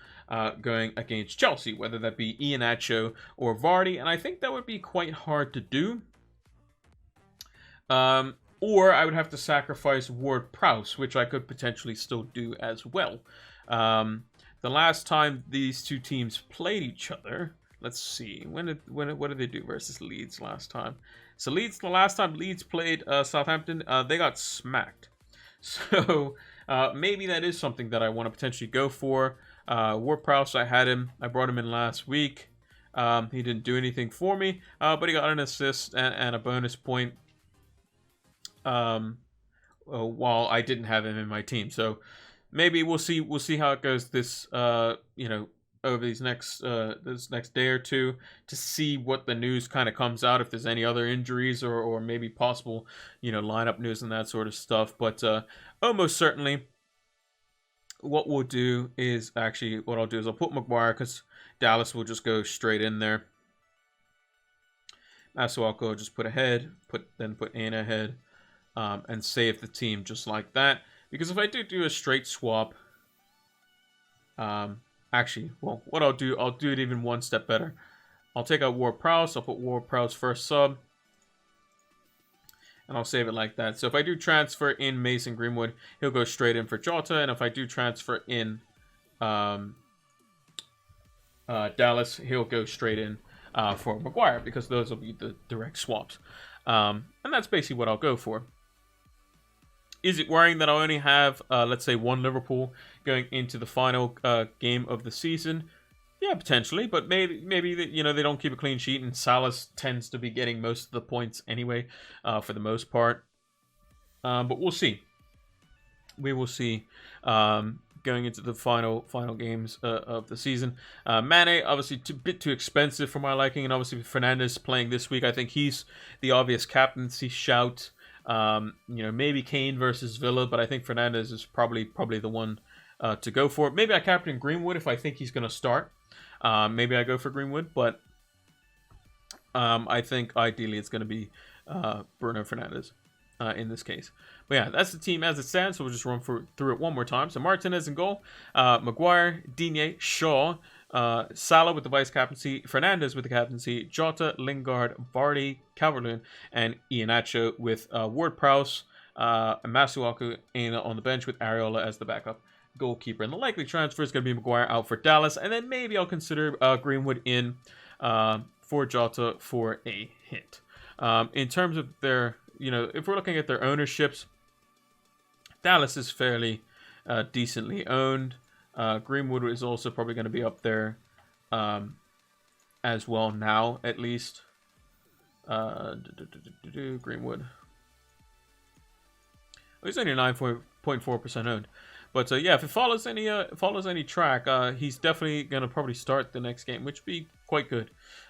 going against Chelsea, whether that be Iheanacho or Vardy. And I think that would be quite hard to do. Or I would have to sacrifice Ward-Prowse, which I could potentially still do as well. The last time these two teams played each other, let's see, what did they do versus Leeds last time? So Leeds, the last time Leeds played Southampton, they got smacked. So maybe that is something that I want to potentially go for. Ward-Prowse, I brought him in last week. He didn't do anything for me, but he got an assist and a bonus point. While I didn't have him in my team, so maybe we'll see how it goes this over these next this next day or two to see what the news kind of comes out, if there's any other injuries or maybe possible lineup news and that sort of stuff. But almost certainly what we'll do is I'll put Maguire because Dallas will just go straight in there. Masuaku will just put ahead, put Ana ahead. And save the team just like that. Because if I do a straight swap, what I'll do it even one step better. I'll take out Ward-Prowse. I'll put Ward-Prowse first sub, and I'll save it like that. So if I do transfer in Mason Greenwood, he'll go straight in for Jota, and if I do transfer in Dallas, he'll go straight in for Maguire, because those will be the direct swaps. And that's basically what I'll go for. Is it worrying that I only have, let's say, one Liverpool going into the final game of the season? Yeah, potentially, but maybe they don't keep a clean sheet, and Salah tends to be getting most of the points anyway, for the most part. But we'll see. We will see going into the final games of the season. Mane, obviously, a bit too expensive for my liking, and obviously Fernandes playing this week, I think he's the obvious captaincy shout. Maybe Kane versus Villa, but I think Fernandes is probably the one to go for. Maybe I captain Greenwood if I think he's going to start. Maybe I go for Greenwood, but I think ideally it's going to be Bruno Fernandes in this case. But yeah, that's the team as it stands, so we'll just run through it one more time. So Martinez in goal, Maguire, Digne, Shaw, Salah with the vice captaincy, Fernandes with the captaincy, Jota, Lingard, Vardy, Calvert-Lewin, and Iheanacho with Ward-Prowse, Masuaku on the bench with Areola as the backup goalkeeper. And the likely transfer is going to be Maguire out for Dallas, and then maybe I'll consider Greenwood in for Jota for a hit. In terms of their, if we're looking at their ownerships, Dallas is fairly decently owned. Greenwood is also probably going to be up there as well now, at least. Greenwood. Oh, he's only 9.4% owned. But yeah, if it follows any track, he's definitely going to probably start the next game, which would be quite good.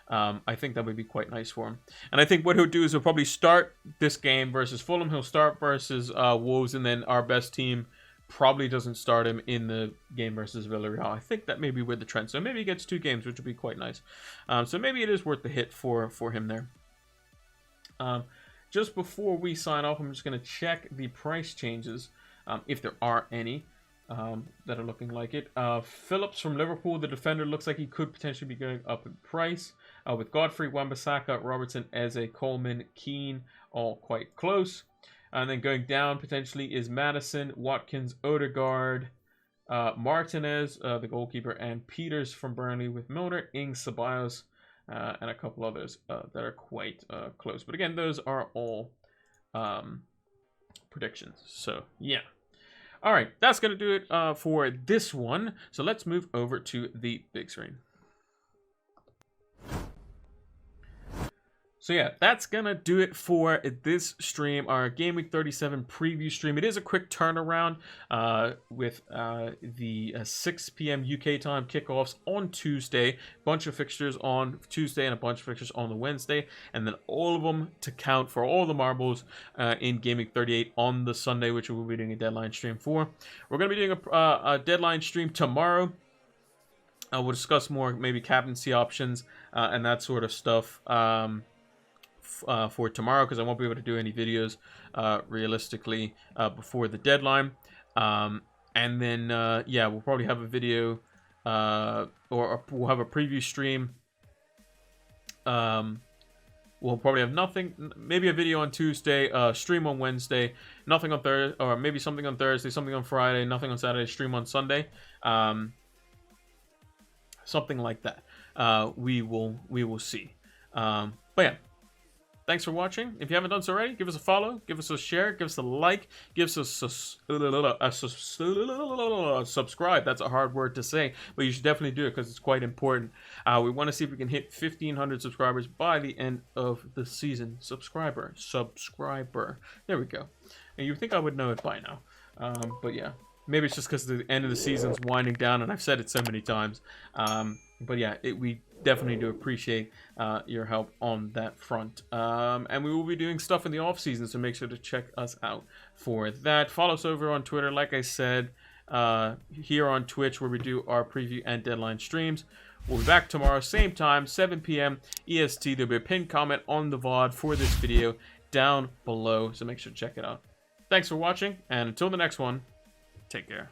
I think that would be quite nice for him. And I think what he'll do is he'll probably start this game versus Fulham. He'll start versus Wolves, and then our best team probably doesn't start him in the game versus Villarreal. I think that may be where the trend. So maybe he gets 2 games, which would be quite nice. So maybe it is worth the hit for him there. Just before we sign off, I'm just going to check the price changes, if there are any that are looking like it. Phillips from Liverpool, the defender, looks like he could potentially be going up in price. With Godfrey, Wan-Bissaka, Robertson, Eze, Coleman, Keane, all quite close. And then going down potentially is Madison, Watkins, Odegaard, Martinez, the goalkeeper, and Peters from Burnley, with Milner, Ings, Ceballos, and a couple others that are quite close. But again, those are all predictions. So yeah. All right, that's going to do it for this one. So let's move over to the big screen. So yeah, that's gonna do it for this stream, our Game Week 37 preview stream. It is a quick turnaround with the 6 p.m. UK time kickoffs on Tuesday. Bunch of fixtures on Tuesday and a bunch of fixtures on the Wednesday, and then all of them to count for all the marbles in Game Week 38 on the Sunday, which we'll be doing a deadline stream for. We're gonna be doing a deadline stream tomorrow. We'll discuss more maybe captaincy options and that sort of stuff. For tomorrow, because I won't be able to do any videos realistically before the deadline. And then yeah, we'll probably have a video or we'll have a preview stream. We'll probably have nothing, maybe a video on Tuesday, stream on Wednesday, nothing on Thursday, or maybe something on Thursday, something on Friday, nothing on Saturday, stream on Sunday. Something like that. We will see. But yeah. Thanks for watching. If you haven't done so already, give us a follow, give us a share, give us a like, give us a subscribe. That's a hard word to say, but you should definitely do it because it's quite important. We want to see if we can hit 1,500 subscribers by the end of the season. Subscriber. There we go. And you think I would know it by now. But yeah, maybe it's just because the end of the season's winding down, and I've said it so many times. But yeah, we definitely do appreciate your help on that front. And we will be doing stuff in the off season, so make sure to check us out for that. Follow us over on Twitter, like I said, here on Twitch, where we do our preview and deadline streams. We'll be back tomorrow, same time, 7 p.m. EST. There'll be a pinned comment on the VOD for this video down below, so make sure to check it out. Thanks for watching, and until the next one, take care.